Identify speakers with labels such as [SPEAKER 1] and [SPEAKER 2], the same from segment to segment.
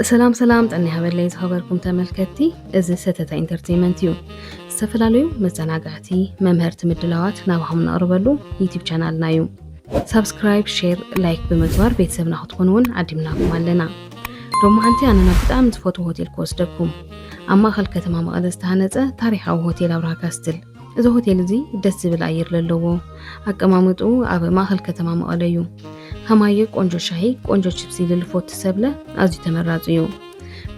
[SPEAKER 1] سلام طني هبلي خبركم تملكتي إذا ستة انترتينمنت يو استفلاليو مزناقاتي ممهرت مدلوات نابهم نقربلو يوتيوب channelنا يو سبسكرايب شير لايك بمجبر بيتسبنا خطكونون عدمناكم علينا دوما أنتي أنا نبدأ فوتو هوتيل كوسدكم أما خل كتما مقدس تهانزة تاريخ أو هوتيل أبرها كاستل إذا هوتيل زي دس بالعير للوو أكمامتو أبا ما خل كتما مقديو هما ቆንጆ ሻሂ ቆንጆ ቺፕሲ ልልፎት ተሰብለ ኣዝዩ ተመራፂ እዩ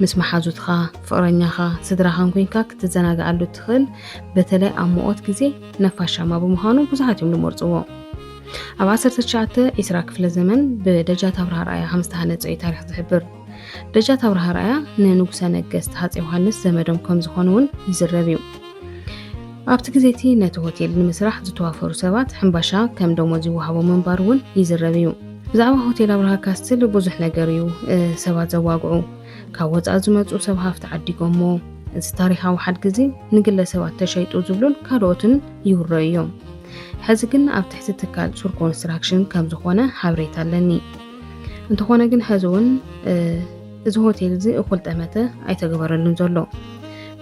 [SPEAKER 1] ምስ መሓዙትኻ ፍቅረኛኻ ስድራኻን ኮይንካ ክትዘናግዓሉ ትኽእል በተለይ ኣብ ሙቐት ግዜ ነፋሻማ ብምዃኑ ብዙሓት እዮም ዝመርፅዎ ኣብ 1920 ክፍለ ዘመን ብደጃት ኣብርሃ ራእያ ከም ዝተሃነፀ እዩ ታሪክ ዝሕብር ደጃት ኣብርሃ ራእያ ንንጉሰ ነገስት ሃፀይ ዮሃንስ ዘመዶም ከም ዝኾኑ እውን ይዝረብ እዩ ኣብቲ ግዜቲ ነቲ ሆቴል ንምስራሕ ዝተዋፈሩ ሰባት ሕምባሻ ከም ደሞዝ ይወሃቦም ምንባር እውን ይዝረብ እዩ ብዛዕባ ሆቴል ኣብርሃ ካስትል ብዙሕ ነገር እዩ ሰባት ዘዋግዑ ካብ ወፃኢ ዝመፁ ሰብ ሃፍቲ ዓዲጎሞ እዚ ታሪኻዊ ሓደ ግዜ ንግለሰባት ተሸይጡ ዝብሉን ካልኦትን ይውረዩ እዮም ሕዚ ግን ኣብ ትሕቲ ትካል ሱር ኮንስትራክሽን ከም ዝኾነ ሓበሬታ ኣለኒ እንተኾነ ግን ሕዚ እውን እዚ ሆቴል እዚ እኹል ጠመተ ኣይተገበረሉን ዘሎ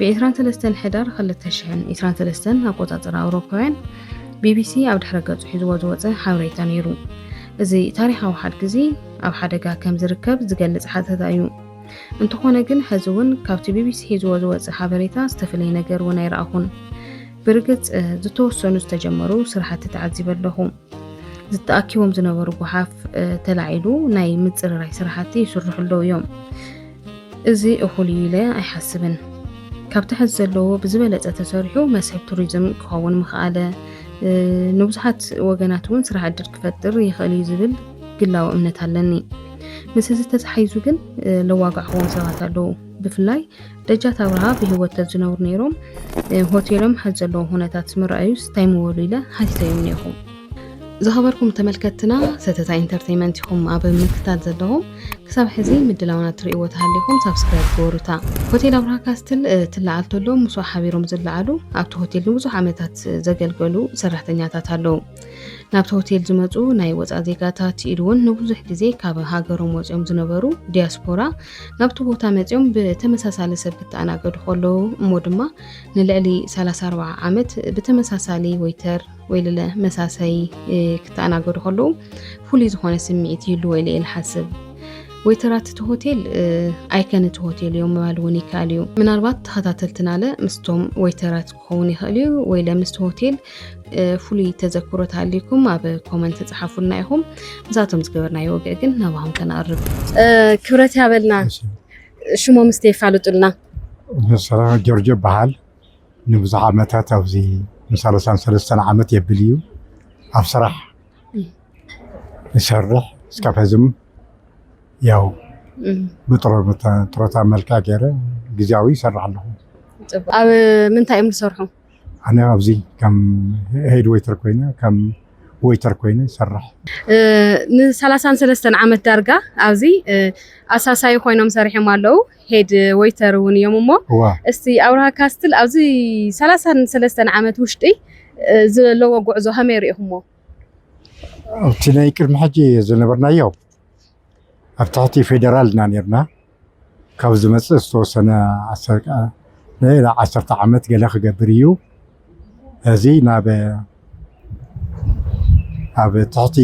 [SPEAKER 1] ብ23 ሕዳር 2023 ኣቆፃፅራ ኣውሮፓውያን ቢቢሲ ኣብ ድሕረ ገጹ ሒዝዎ ዝወፀ ሓበሬታ ነይሩ እዚ ታሪኻዊ ሓደ ግዜ ኣብ ሓደጋ ከም ዝርከብ ዝገልጽ ሓተታ እዩ እንተኾነ ግን ሕዚ እውን ካብቲ ቢቢሲ ሒዝዎ ዝወፀ ሓበሬታ ዝተፈለየ ነገር እውን ኣይረኣኹን ብርግጽ ዝተወሰኑ ዝተጀመሩ ስራሕቲ ተዓዚበ ኣለኹ ዝተኣኪቦም ዝነበሩ ጎሓፍ ተላዒሉ ናይ ምፅርራይ ስራሕቲ ይስርሑ ኣለዉ እዮም እዚ እኹል እዩ ኢለ ኣይሓስብን ካብቲ ሕዚ ዘለዎ ብዝበለፀ ተሰሪሑ መስሕብ ቱሪዝም ክኸውን ምኽኣለ ንብዙሓት ወገናት እውን ስራሕ ዕድል ክፈጥር ይኽእል እዩ ዝብል ግላዊ እምነት ኣለኒ ምስ እዚ ተተሓሒዙ ግን ለዋጋዕዎም ሰባት ኣለዉ ብፍላይ ደጃት ኣብርሃ ብሂወት ተዝነብሩ ነይሮም ሆቴሎም ሕዚ ዘለዎ ኩነታት ምርኣዩስ እንታይ ምበሉ ኢለ ሓቲተዮም ነይኹ ዝኸበርኩም ተመልከትና ሰተታ ኢንተርቴይንመንት ኢኹም ኣብ ምክታል ዘለኹም ክሳብ ሕዚ ምድላውና ትሪእዎ ተሃሊኹም ሳብስክራይብ ገበሩታ ሆቴል ኣብርሃ ካስትል ትለዓል ተሎ ምስዋ ሓቢሮም ዝለዓሉ ኣብቲ ሆቴል ንብዙሕ ዓመታት ዘገልገሉ ሰራሕተኛታት ኣለዉ ናብቲ ሆቴል ዝመፁ ናይ ወፃኢ ዜጋታት ኢሉ እውን ንብዙሕ ግዜ ካብ ሃገሮም ወፂኦም ዝነበሩ ዲያስፖራ ናብቲ ቦታ መፂኦም ብተመሳሳሊ ሰብ ክተኣናገዱ ከለዉ እሞ ድማ ንልዕሊ 34 ዓመት ብተመሳሳሊ ወይተር ወይ ለለ መሳሰይ ክተኣናገዱ ከለዉ ፍሉይ ዝኾነ ስምዒት ይህሉ ወይ ኢለ ሓስብ ወይተራት እቲ ሆቴል ኣይከን እቲ ሆቴል እዮም ምባል እውን ይከኣል እዩ ምናልባት ተኸታተልትናለ ምስቶም ወይተራት ክኸውን ይኽእል እዩ ወይ ለምስቲ ሆቴል ፍሉይ ተዘክሮት ሃልይኩም ኣብ ኮመንት ተጻሓፉልና ኢኹም ንሳቶም ዝገበርናዮ ወግዕ ግን ናባኹም ከነቕርብ ክብረት ያበልና ሽሞም እስቲ የፋልጡልና
[SPEAKER 2] ሰላም ጆርጅ በሃል ንብዙሕ ዓመታት ኣብዚ 33 ዓመት የብል እዩ ኣብ ስራሕ ይሰርሕ እስካብ ሕዝም ያው ብጥሮታ መልክዕ ገይረ ግዜያዊ ይሰርሕ ኣለኹ
[SPEAKER 1] ኣብ ምንታይ እዮም ዝሰርሑ
[SPEAKER 2] ኣነ ኣብዚ ከም ሄድ ዌይተር ኮይነ ከም ዌይተር ኮይነ ይሰርሕ
[SPEAKER 1] ን33 ዓመት ዳርጋ ኣብዚ ኣሳሳይ ኮይኖም ሰሪሖም ኣለዉ ሄድ ዌይተር እውን እዮም እሞ እስቲ ኣብርሃ ካስትል ኣብዚ 33 ዓመት ውሽጢ ዘለዎ ጉዕዞ ከመይ ርኢኹሞ
[SPEAKER 2] ኣብቲ ናይ ቅድሚ ሕጂ ዝነበርናዮ ኣብ ትሕቲ ፌደራል ኢና ነርና ካብ ዝመፅእ ዝተወሰነ 10 ዓመት ገለ ክገብር እዩ እዚ ኣብ ትሕቲ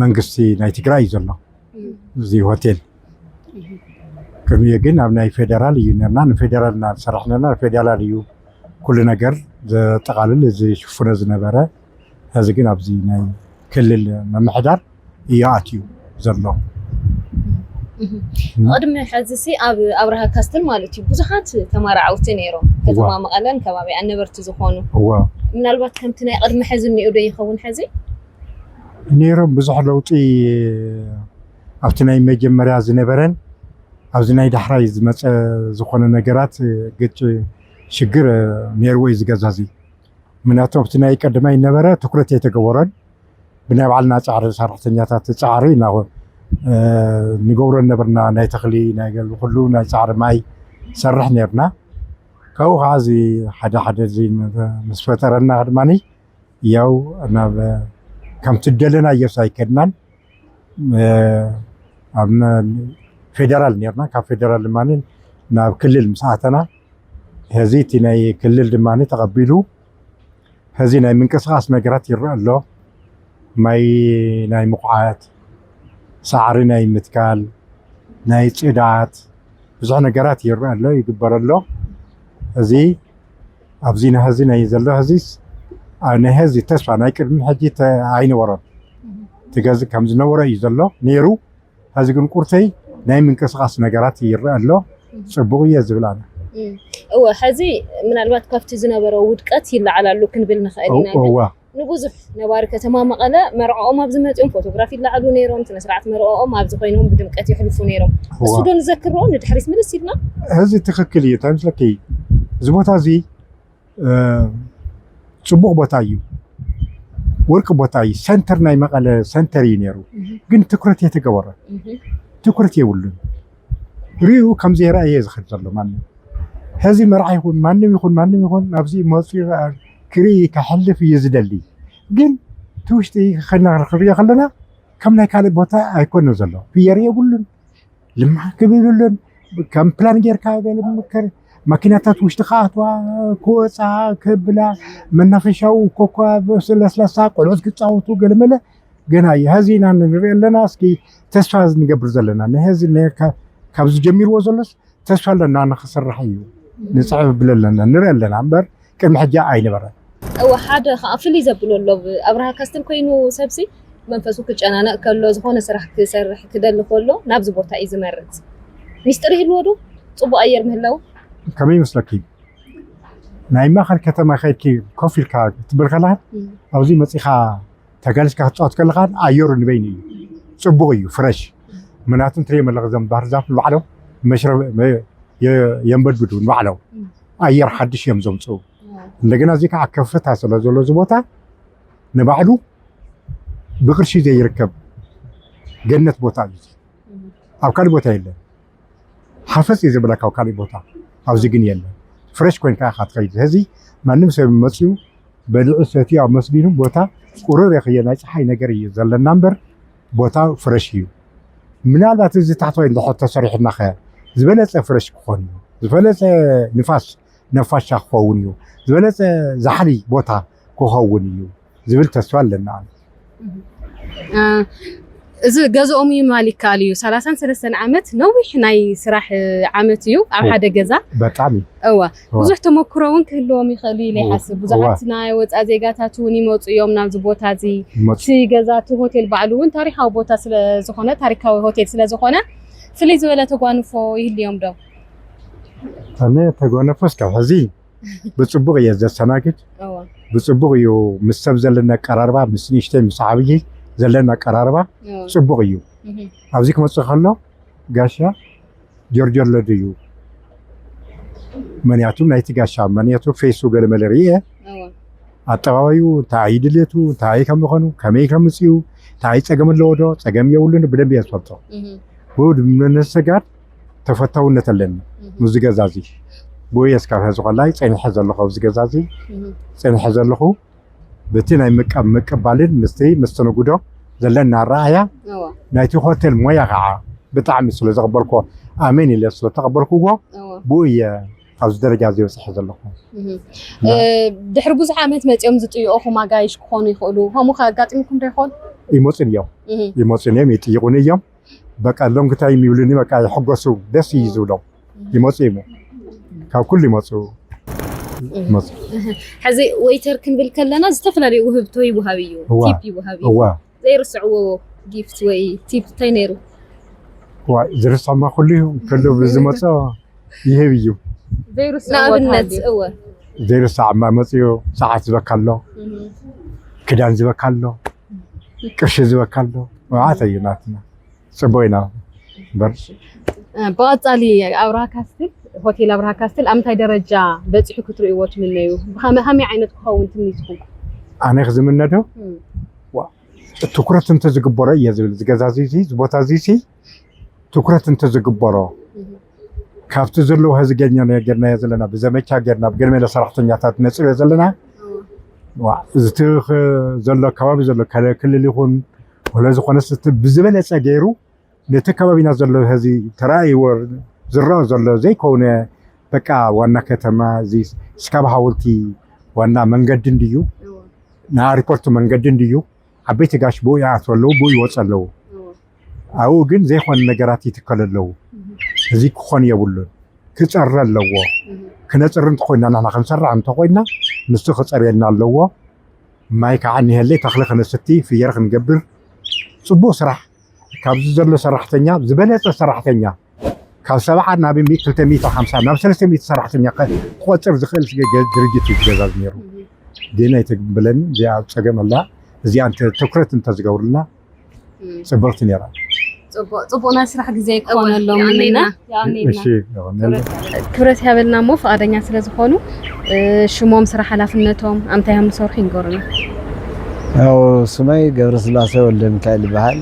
[SPEAKER 2] መንግስቲ ናይ ትግራይ እዩ ዘሎ እዚ ሆቴል ቅድሚኡ ግን ኣብ ናይ ፌደራል እዩ ነርና ንፌደራል ኢና ንሰርሕ ነርና ፌደራል እዩ ኩሉ ነገር ዘጠቃልል ዝሽፍኖ ዝነበረ ሕዚ ግን ኣብዚ ናይ ክልል መምሕዳር እዩ ኣትዩ ዘሎ
[SPEAKER 1] ቅድሚ ሕዚሲ ኣብ ኣብርሃ ካስትል ማለት እዩ ብዙሓት ተማራዓውቲ ነይሮም ከተማ መቐለን ከባቢኣ ነበርቲ ዝኾኑ ምናልባት ከምቲ ናይ ቅድሚ ሕዚ እኒኡ ዶ ይኸውን ሕዚ
[SPEAKER 2] ነይሮም ብዙሕ ለውጢ ኣብቲ ናይ መጀመርያ ዝነበረን ኣብዚ ናይ ዳሕራይ ዝመፀ ዝኾነ ነገራት ግጭ ሽግር ነይርዎ እዩ ዝገዛ እዚ ምክንያቱ ኣብቲ ናይ ቀዳማይ ነበረ ትኩረት ኣይተገበሮን ብናይ ባዕልና ፃዕሪ ሰራሕተኛታት ፃዕሪ ንገብሮ ነበርና ናይ ተኽሊ ናይ ገሉ ኩሉ ናይ ፃዕሪ ማይ ሰርሕ ነርና ካብኡ ከዓ እዚ ሓደ ምስ ፈጠረና ድማኒ ያው ናብ ከምቲ ደለናዮ ኣይከድናን ፌደራል ነርና ካብ ፌደራል ድማ ናብ ክልል مساعتنا هذه تناي كلل دماني تقبلوا هذه ناي منقسقاس ነገራት ይረአ ኣሎ ማይ ናይ ሙقዓት ሳዕሪ ናይ ምትካል ናይ ጽዳት ብዙሕ ነገራት ይረአ ኣሎ ይግበር ኣሎ እዚ ኣብዚና ህዚ ናይ ዘሎ ህዚስ ናይ ህዚ ተስፋ ናይ ቅድሚ ሕጂ ኣይነበረን ትገዝ ከም ዝነበረ እዩ ዘሎ ነይሩ ህዚ ግን ቁርተይ ናይ ምንቅስቃስ ነገራት ይረአ ኣሎ ጽቡቕ እየ ዝብል ኣነ
[SPEAKER 1] እወ ሕዚ ምናልባት ካብቲ ዝነበረ ውድቀት ይለዓላሉ ክንብል ንኽእል ኢና ንብዙሕ ነባሪ ከተማ መቐለ መርዓኦም ኣብ ዝመፅኦም ፎቶግራፊ ይለዓሉ ነይሮም ስነ-ስርዓት መርዓኦም ኣብዚ ኮይኖም ብድምቀት ይሕልፉ ነይሮም እሱ ዶ ንዘክሮ ንድሕሪት ምልስ ኢልና
[SPEAKER 2] ህዚ ትክክል እዩ ታምስለኪ እዚ ቦታ እዚ ጽቡቕ ቦታ እዩ ወርቂ ቦታ እዩ ሰንተር ናይ መቐለ ሰንተር እዩ ነይሩ ግን ትኩረት የተገበረ ትኩረት የብሉን ሪኡ ከም ዘይረኣየ ዝኽእል ዘሎ ማንም ህዚ መርዓ ይኹን ማንም ይኹን ኣብዚ መፅኡ ክርኢ ክሕልፍ እዩ ዝደሊ ግን ትውሽጢ ክሪኦ ከለና ከም ናይ ካልእ ቦታ ኣይኮነን ዘሎ ፍየር የብሉን ልምዓ ክብሉልን ከም ፕላን ጌርካ ምክር ማኪናታት ውሽጢ ከኣትዋ ክወፃ ክብላ መናፈሻው ኮኳ ለስላሳ ቆልዑት ክፃወቱ ገለመለ ገና እዩ ህዚና ንሪኦ ኣለና እስኪ ተስፋ ንገብር ዘለና ንህዚ ካብዚ ጀሚርዎ ዘሎስ ተስፋ ኣለና ንክስራሕ እዩ ንፅዕብ ብል ኣለና ንሪኦ ኣለና እምበር ቅድሚ ሕጂ ኣይነበረን
[SPEAKER 1] እወ ሓደ ከዓ ፍልይ ዘብሎ ኣሎ ኣብርሃ ካስትል ኮይኑ ሰብሲ መንፈሱ ክጨናነቕ ከሎ ዝኾነ ስራሕ ክሰርሕ ክደሊ ከሎ ናብዚ ቦታ እዩ ዝመርፅ ሚስጥር ይህልዎ ዶ ፅቡቕ ኣየር ምህላው
[SPEAKER 2] ከመይ ይመስለኪ ናይ ማእኸል ከተማ ከይድኪ ኮፍ ኢልካ ክትብል ከለኻ ኣብዚ መፂኻ ተጋሊስካ ክትፃወት ከለኻ ኣየሩ ንበይኒ እዩ ፅቡቕ እዩ ፍረሽ ምክንያቱም ትሪኦም ኣለኹ እዞም ባህር ዛፍ ንባዕሎም መሽረብ የንበድብዱ ንባዕሎም ኣየር ሓድሽ እዮም ዘምፅኡ እንደገና እዚ ከዓ ከፍታ ስለ ዘሎ እዚ ቦታ ንባዕሉ ብቅርሺ ዘይርከብ ገነት ቦታ እዩ ኣብ ካልእ ቦታ የለን ሓፈፅ እዩ ዝብለካ ኣብ ካልእ ቦታ ኣብዚ ግን የለን ፍሬሽ ኮይንካ ኢኻ ትኸይድ ህዚ ማንም ሰብ መፅኡ በልዑ ሰትዩ ኣብ መስጊኑ ቦታ ቁሩር የኽየ ናይ ፀሓይ ነገር እዩ ዘለና እምበር ቦታ ፍሬሽ እዩ ምናልባት እዚ ታሕተዋይ እንድሕር ተሰሪሕና ኸ ዝበለፀ ፍሬሽ ክኾን እዩ ዝበለፀ ንፋስ ነፋሻ ክኸውን እዩ ዝበለፀ ዛሕሊ ቦታ ክኸውን እዩ ዝብል ተስፋ ኣለና
[SPEAKER 1] እዚ ገዝኦም ይማል ይከኣል እዩ 33 ዓመት ነዊሕ ናይ ስራሕ ዓመት እዩ ኣብ ሓደ ገዛ
[SPEAKER 2] በጣም
[SPEAKER 1] እዋ ብዙሕ ተመክሮ እውን ክህልዎም ይኽእል ኢለ ይሓስብ ብዙሓት ናይ ወፃኢ ዜጋታት እውን ይመፁ እዮም ናብዚ ቦታ እዚ እቲ ገዛ እቲ ሆቴል ባዕሉ እውን ታሪካዊ ቦታ ስለዝኾነ ታሪካዊ ሆቴል ስለዝኾነ ፍልይ ዝበለ ተጓንፎ ይህልዮም ዶ
[SPEAKER 2] ኣነ ተጓንፎ እስካብ ሕዚ ብፅቡቕ እየ ዘሰናግድ ብፅቡቕ እዩ ምስ ሰብ ዘለና ኣቀራርባ ምስ ንእሽተይ ምስ ዓብዪ ዘለና ኣቀራርባ ፅቡቕ እዩ ኣብዚ ክመፅእ ከሎ ጋሻ ጆርጆርለድ እዩ መንያቱም ናይቲ ጋሻ መንያቱ ፌሱ ገለመለ ርየ ኣጠባባዩ እንታይ ድሌቱ እንታይ ከም ዝኾኑ ከመይ ከም ምፅኡ እንታይ ፀገም ኣለዎ ዶ ፀገም የብሉን ብደንብ እየ ዝፈልጦ ውድ ምንስጋድ ተፈታውነት ኣለኒ ምዝ ገዛ እዚ ብወይ እስካብ ሕዚ ቆላይ ፀኒሐ ዘለኹ ኣብዚ ገዛ እዚ ፀኒሐ ዘለኹ በቲ ናይ ምቅባልን መስተንግዶ ዘለና ረኣያ ናይቲ ሆቴል ሞያ ከዓ ብጣዕሚ ስለ ዘቕበልኮ ኣሜን ኢለ ስለ ተቐበልኩዎ ብኡ እየ ኣብዚ ደረጃ ዝበፅሐ ዘለኹ
[SPEAKER 1] ድሕሪ ብዙሕ ዓመት መፅኦም ዝጥይቑኹም ኣጋይሽ ክኾኑ ይኽእሉ ከምኡ ከ ኣጋጢምኩም ዶ ይኾን
[SPEAKER 2] ይመፁን እዮም ይጥይቁን እዮም በቃ ሎንግታይ የሚብሉኒ በቃ ይሕገሱ ደስ እዩ ዝብሎም ይመፁ እሞ ካብ ኩሉ ይመፁ
[SPEAKER 1] ሕዚ ወይተር ክንብል ከለና ዝተፈላለዩ ውህብቶ ይወሃብ እዩ ቲፕ ይወሃብ እዩ ዘይርስዕዎ ጊፍት ወይ ቲፕ እንታይ ነይሩ
[SPEAKER 2] ዝርስዕማ ኩሉ ከሎ ብዝመፆ ይህብ እዩ
[SPEAKER 1] ንኣብነት እወ
[SPEAKER 2] ዘይርስዕማ መፅኡ ሰዓት ዝበካ ኣሎ ክዳን ዝበካ ኣሎ ቅርሺ ዝበካ ኣሎ ዋዓተ እዩ ናትና ፅቡቅ ኢና
[SPEAKER 1] ብቐፃሊ ኣብርሃ ካስትል ሆቴል ኣብርሃ ካስትል ኣብ ምንታይ ደረጃ በፂሑ ክትርእይዎ ትምነዩ ብኸመይ ዓይነት ክኸውን ትምኒትኩም
[SPEAKER 2] ኣነ ክዝምነዶ ትኩረት እንተዝግበሮ እየ ዝብል ዝገዛ እዚ ቦታ እዚ ትኩረት እንተዝግበሮ ካብቲ ዘለዎ ህዚ ጌርናዮ ዘለና ብዘመቻ ጌርና ብገለመለ ሰራሕተኛታት ነፅርዮ ዘለና እቲ ዘሎ ከባቢ ዘሎ ክልል ይኹን ወለ ዝኾነ ብዝበለፀ ገይሩ نتكببنا زلوا هذه ترى زرّا زلوا زي كونه بقى وانا كتما زي سكاب حاولتي وانا منقدن ديو نا ريبورت منقدن ديو عبيت قاش بو يعطلو بو يوصلو او جن زي خوان نجاراتي تكللو زي كون يبولن كتصرلو كنصرن تخوينا انا خنصر عم تخوينا نسو خصرينا لو ماي كعني هلي تخلق نستي في يرخ نقبر صبو صراح كابز زلو صراحتنيا زبلت صراحتنيا كاب 7 نابي 350 ناب 300 صراحتنيا قوتر زخل درجتي جزاز نيرو دينا يتقبلن زي صقم الله زي انت تكرت انت زغورلنا صبرت نيرا
[SPEAKER 1] صبونا سرح غزي يكونلو مننا
[SPEAKER 2] ماشي
[SPEAKER 1] كبرت يابلنا مو فقادኛ ስለዝኾኑ ሽሞም ስራሕ ኃላፊነቶም አምታይም ሰርሑ ይንገሩና
[SPEAKER 3] ያው ስማይ ገብረ ስላሴ ወልደ ሚካኤል ይባሃል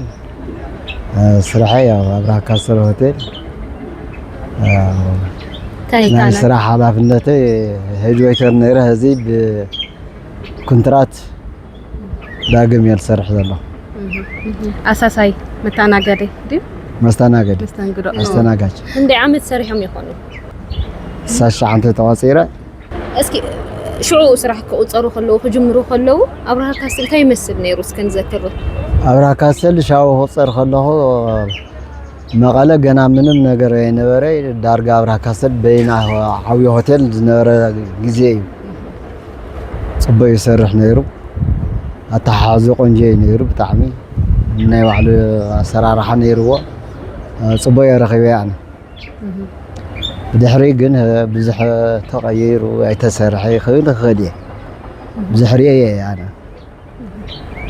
[SPEAKER 3] ስራሐ ያው አብርሃ ካሰር ሆቴል ታይታና ስራሕ ኃላፊነቴ ሄድ ዌይተር ነይረ ህዚ በኮንትራት ዳግም ያልሰርሕ ዘሎ አሳሳይ መታናገደ ዲ መስተናጋጅ እንደ ዓመት ሰሪሖም ይኾኑ ሳሻ አንተ ተዋጽራ እስኪ ሽዑ ስራሕ ከውጽሩ ከለው ከጅምሩ ከለው አብርሃ ካሰል ታይ መስል ነይሩ እስከን ዘክሩ አብርሃ ካሰል ሻው ወጽር ከለው መቀለ ገና ምንም ነገር የነበረ ዳርጋ አብርሃ ካሰል በይና ዓዊ ሆቴል ዝነበረ ጊዜ ጽበይ ይሰርሕ ነይሩ አታሓዙ ቆንጆ ነይሩ ብጣዕሚ ናይ ባዕሉ አሰራርሓ ነይሩዎ ጽበይ ረኺበ ያነ بدحري جن بزح تغيير ويتسرحي خير خديه بزحري يعني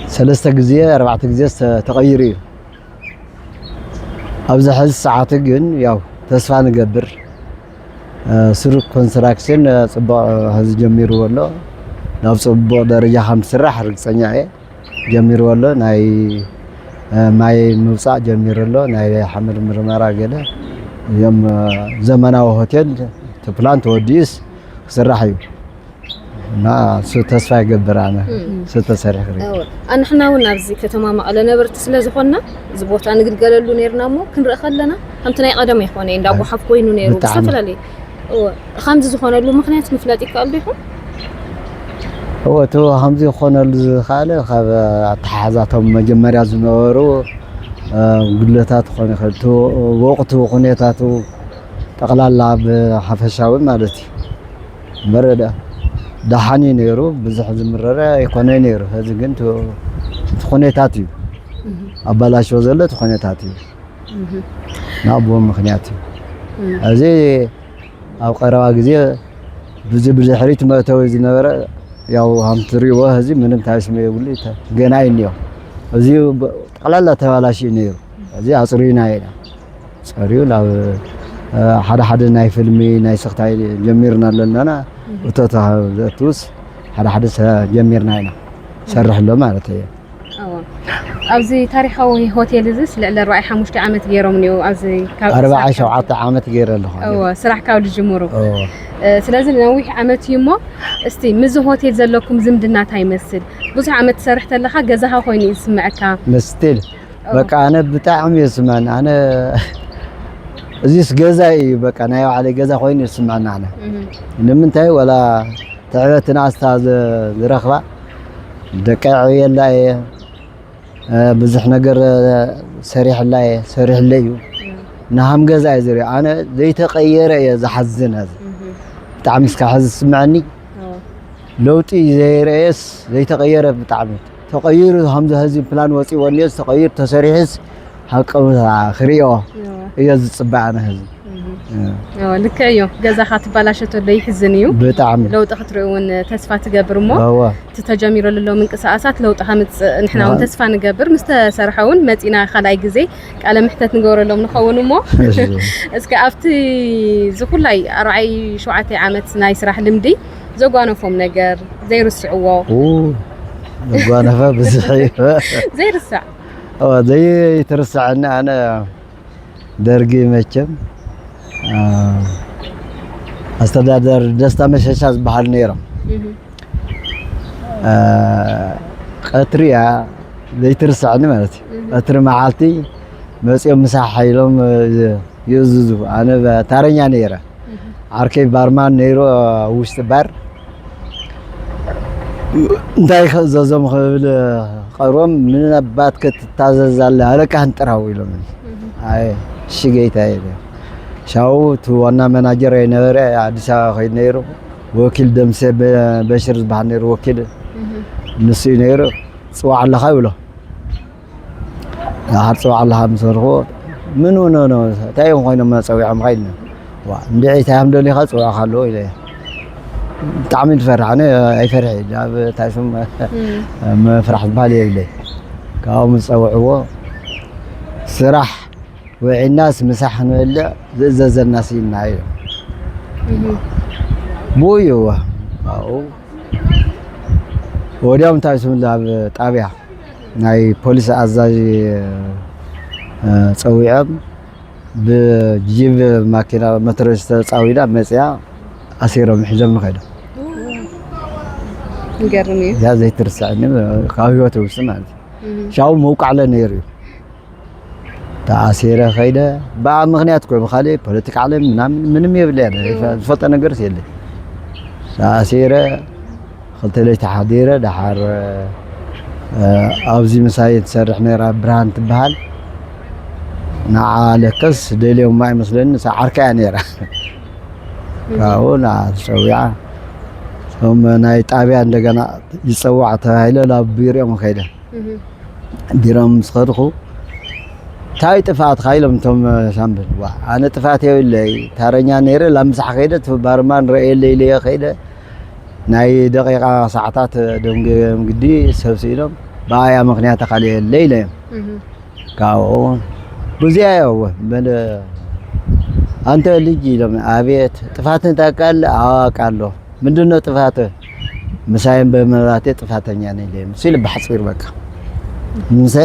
[SPEAKER 3] ثلاثة جزية 4 جزية تغييري أبزح الساعات جن ياو تسفى نقبر سرق كونستراكشن صبا هذا جمير ولا نفس صبا درجة 5 راح رقصني جمير ولا ناي ماي موسع جمير ولا ناي حمل مرمرة كده يوم زمانه هوتيل تبلان توديس سرحيو نا سو تسفى يقبرانا سو تسرح غري
[SPEAKER 1] أنا حنا ونابزي كتما مقالة نبرت سلازخونا زبوطا نقلقللو نيرنا مو كنرأ خلنا همتنا يقدم يخواني إن دابو حفكوينو نيرو بستفل لي خامز زخونا لو مخنيات مفلاتي كالبيخو
[SPEAKER 3] هو تو خامز زخونا لزخالة خاب تحازاتهم مجمريا زنورو قلتات خوني خلتو وقتو خونيتاتو تقلالا بحفشاوي مالتي برده دحاني نيرو بزح زمرره يكوني نيرو هذا كنتو خونيتاتي ابلاش وزلت خونيتاتي نابو مخنياتي ازي او قراوا غزي بزحريت ماتوي زنبره ያው hamtሪው هذي ምንም ታስመ ይውልታ ገና ይኒው እዚው قلالا ተባላሽ ነው እዚህ አጽሪና ይና ጸሪው ላ ሓደ ናይ ፊልሚ ናይ ስኽታይ ጀሚርና ኣለና እቶታ ዘቱስ ሓደ ጀሚርና ይና ሰርሕሎ ማለት እዩ ኣብዚ ታሪኻዊ ሆቴል እዚ ስለ 45 ዓመት ገይሮም ነው ኣብዚ ካብ 47 ዓመት ገይረለኹ ስራሕ ካብ ልጅምሩ ስለዚህ ነዊሕ ዓመት ይሞ እስቲ ምዝ ሆቴል ዘለኩም ዝምድና ታይ መስል ብዙሕ ዓመት ሰርሕተ ለኻ ገዛኻ ኮይኑ ይስምዓካ መስል በቃ አነ ብጣዕሚ ይስማዕና አነ እዚስ ገዛ እዩ በቃ ናይ ባዕለ ገዛ ኮይኑ ይስማዕና አነ ንምንታይ ወላ ተዕበትና አስታዝ ዝረኽባ ደቀዕ የላይ ብዙሕ ነገር ሰሪሕ ለዩ ናሃም ገዛ ይዝሪ አነ ዘይተቀየረ ዝሐዝን እዚ ብጣዕሚ እስካ ሕዚ ስምዓኒ ለውጢ ዘይረአስ ዘይተቀየረ ብጣዕሚ ተቀይሩ همزه هذي بلان وصي ونيس تغير تسريحس حقو خريو ايا زصبعنا هذي
[SPEAKER 1] ልክ እዩ ገዛኻ ተባላሽቶ ለይሕዝንዩ
[SPEAKER 3] ብጣዕሚ
[SPEAKER 1] ለውጥ ክትሪውን ተስፋ ትገብርሞ ተተጀሚሩ ለሎ ምንቅሳዓሳት ለውጥ ሀምጽ ንሕና ውን ተስፋ ንገብር ምስተሰርሐውን መጺና ኻላይ ግዜ ቃለ ምሕተት ንገብረሎም ንኸውንሞ እስከ ኣብቲ ዝኹላይ 47 ዓመት ናይ ስራሕ ልምዲ ዘጓነፎም ነገር ዘይርስዕዎ
[SPEAKER 3] زغانفه بزحي
[SPEAKER 1] زي رسع
[SPEAKER 3] زي يترسعنا انا درقي مچم استدادر دستا مششاز بحال نيرو قطريا زي ترسعني مالتي قطر معالتي مصير مساحة يلوم يزوزو أنا تاريني نيرة عركي بارمان نيرو وشت بار داي زوزم خبل قروم من نبات كتتازل على كهن تراوي لهم هاي شجيت هاي شاو تو أنا مناجر نيرة عدسا خي نيرو وكيل دمسة بشر بحنير وكيل نسي نيرو سوا على خاوله لا سوا على هم سرقو منو نو تايم خوينا ما سوي عم غيرنا وندعي تهم دولي خاص وخلوه إليه تعمل فرح أنا أي فرح جاب تعرفون ما فرح بالي إليه كاوم سووا سرح والناس مسحنا إلا زز الناس ينعي بويو أو وديهم تعرفون لا تابع ناي بوليس أزاج سويهم بجيب ماكينة مترس سويدا مسيا أسيرهم حجم خير
[SPEAKER 1] مقرمي
[SPEAKER 3] يا زي ترسعني كاويوته وسمعت شاو موقع على نيري تأثيره خيدا بعد مغنياتكم خالي بوليتيك علم من يبلي أنا فوت أنا قرص يلي تأثيره قلت لي تحضيره دحر أوزي مسايد سرح نيرا بران تبهال نعالكس ديلي وماي مسلين سعركا نيرا كاونا سويعة هم ناي تابع عندنا يسوع تهايله لا بيرم خيدا بيرم صدقو تاي تفات خايلم توم شامبل أنا تفاتي ولا تارنيا نير لمسح خيدا بارمان رأي اللي خيدا ناي دقيقة ساعات دم قدي سوسيلهم بايا مغنيات خالي الليلة كاو بزيا هو من أنت اللي جي لما أبيت تفاتن تاكل قالوا من دون تفاته مسايم بمراتي تفاتن يعني ليه مسيل بحصير بك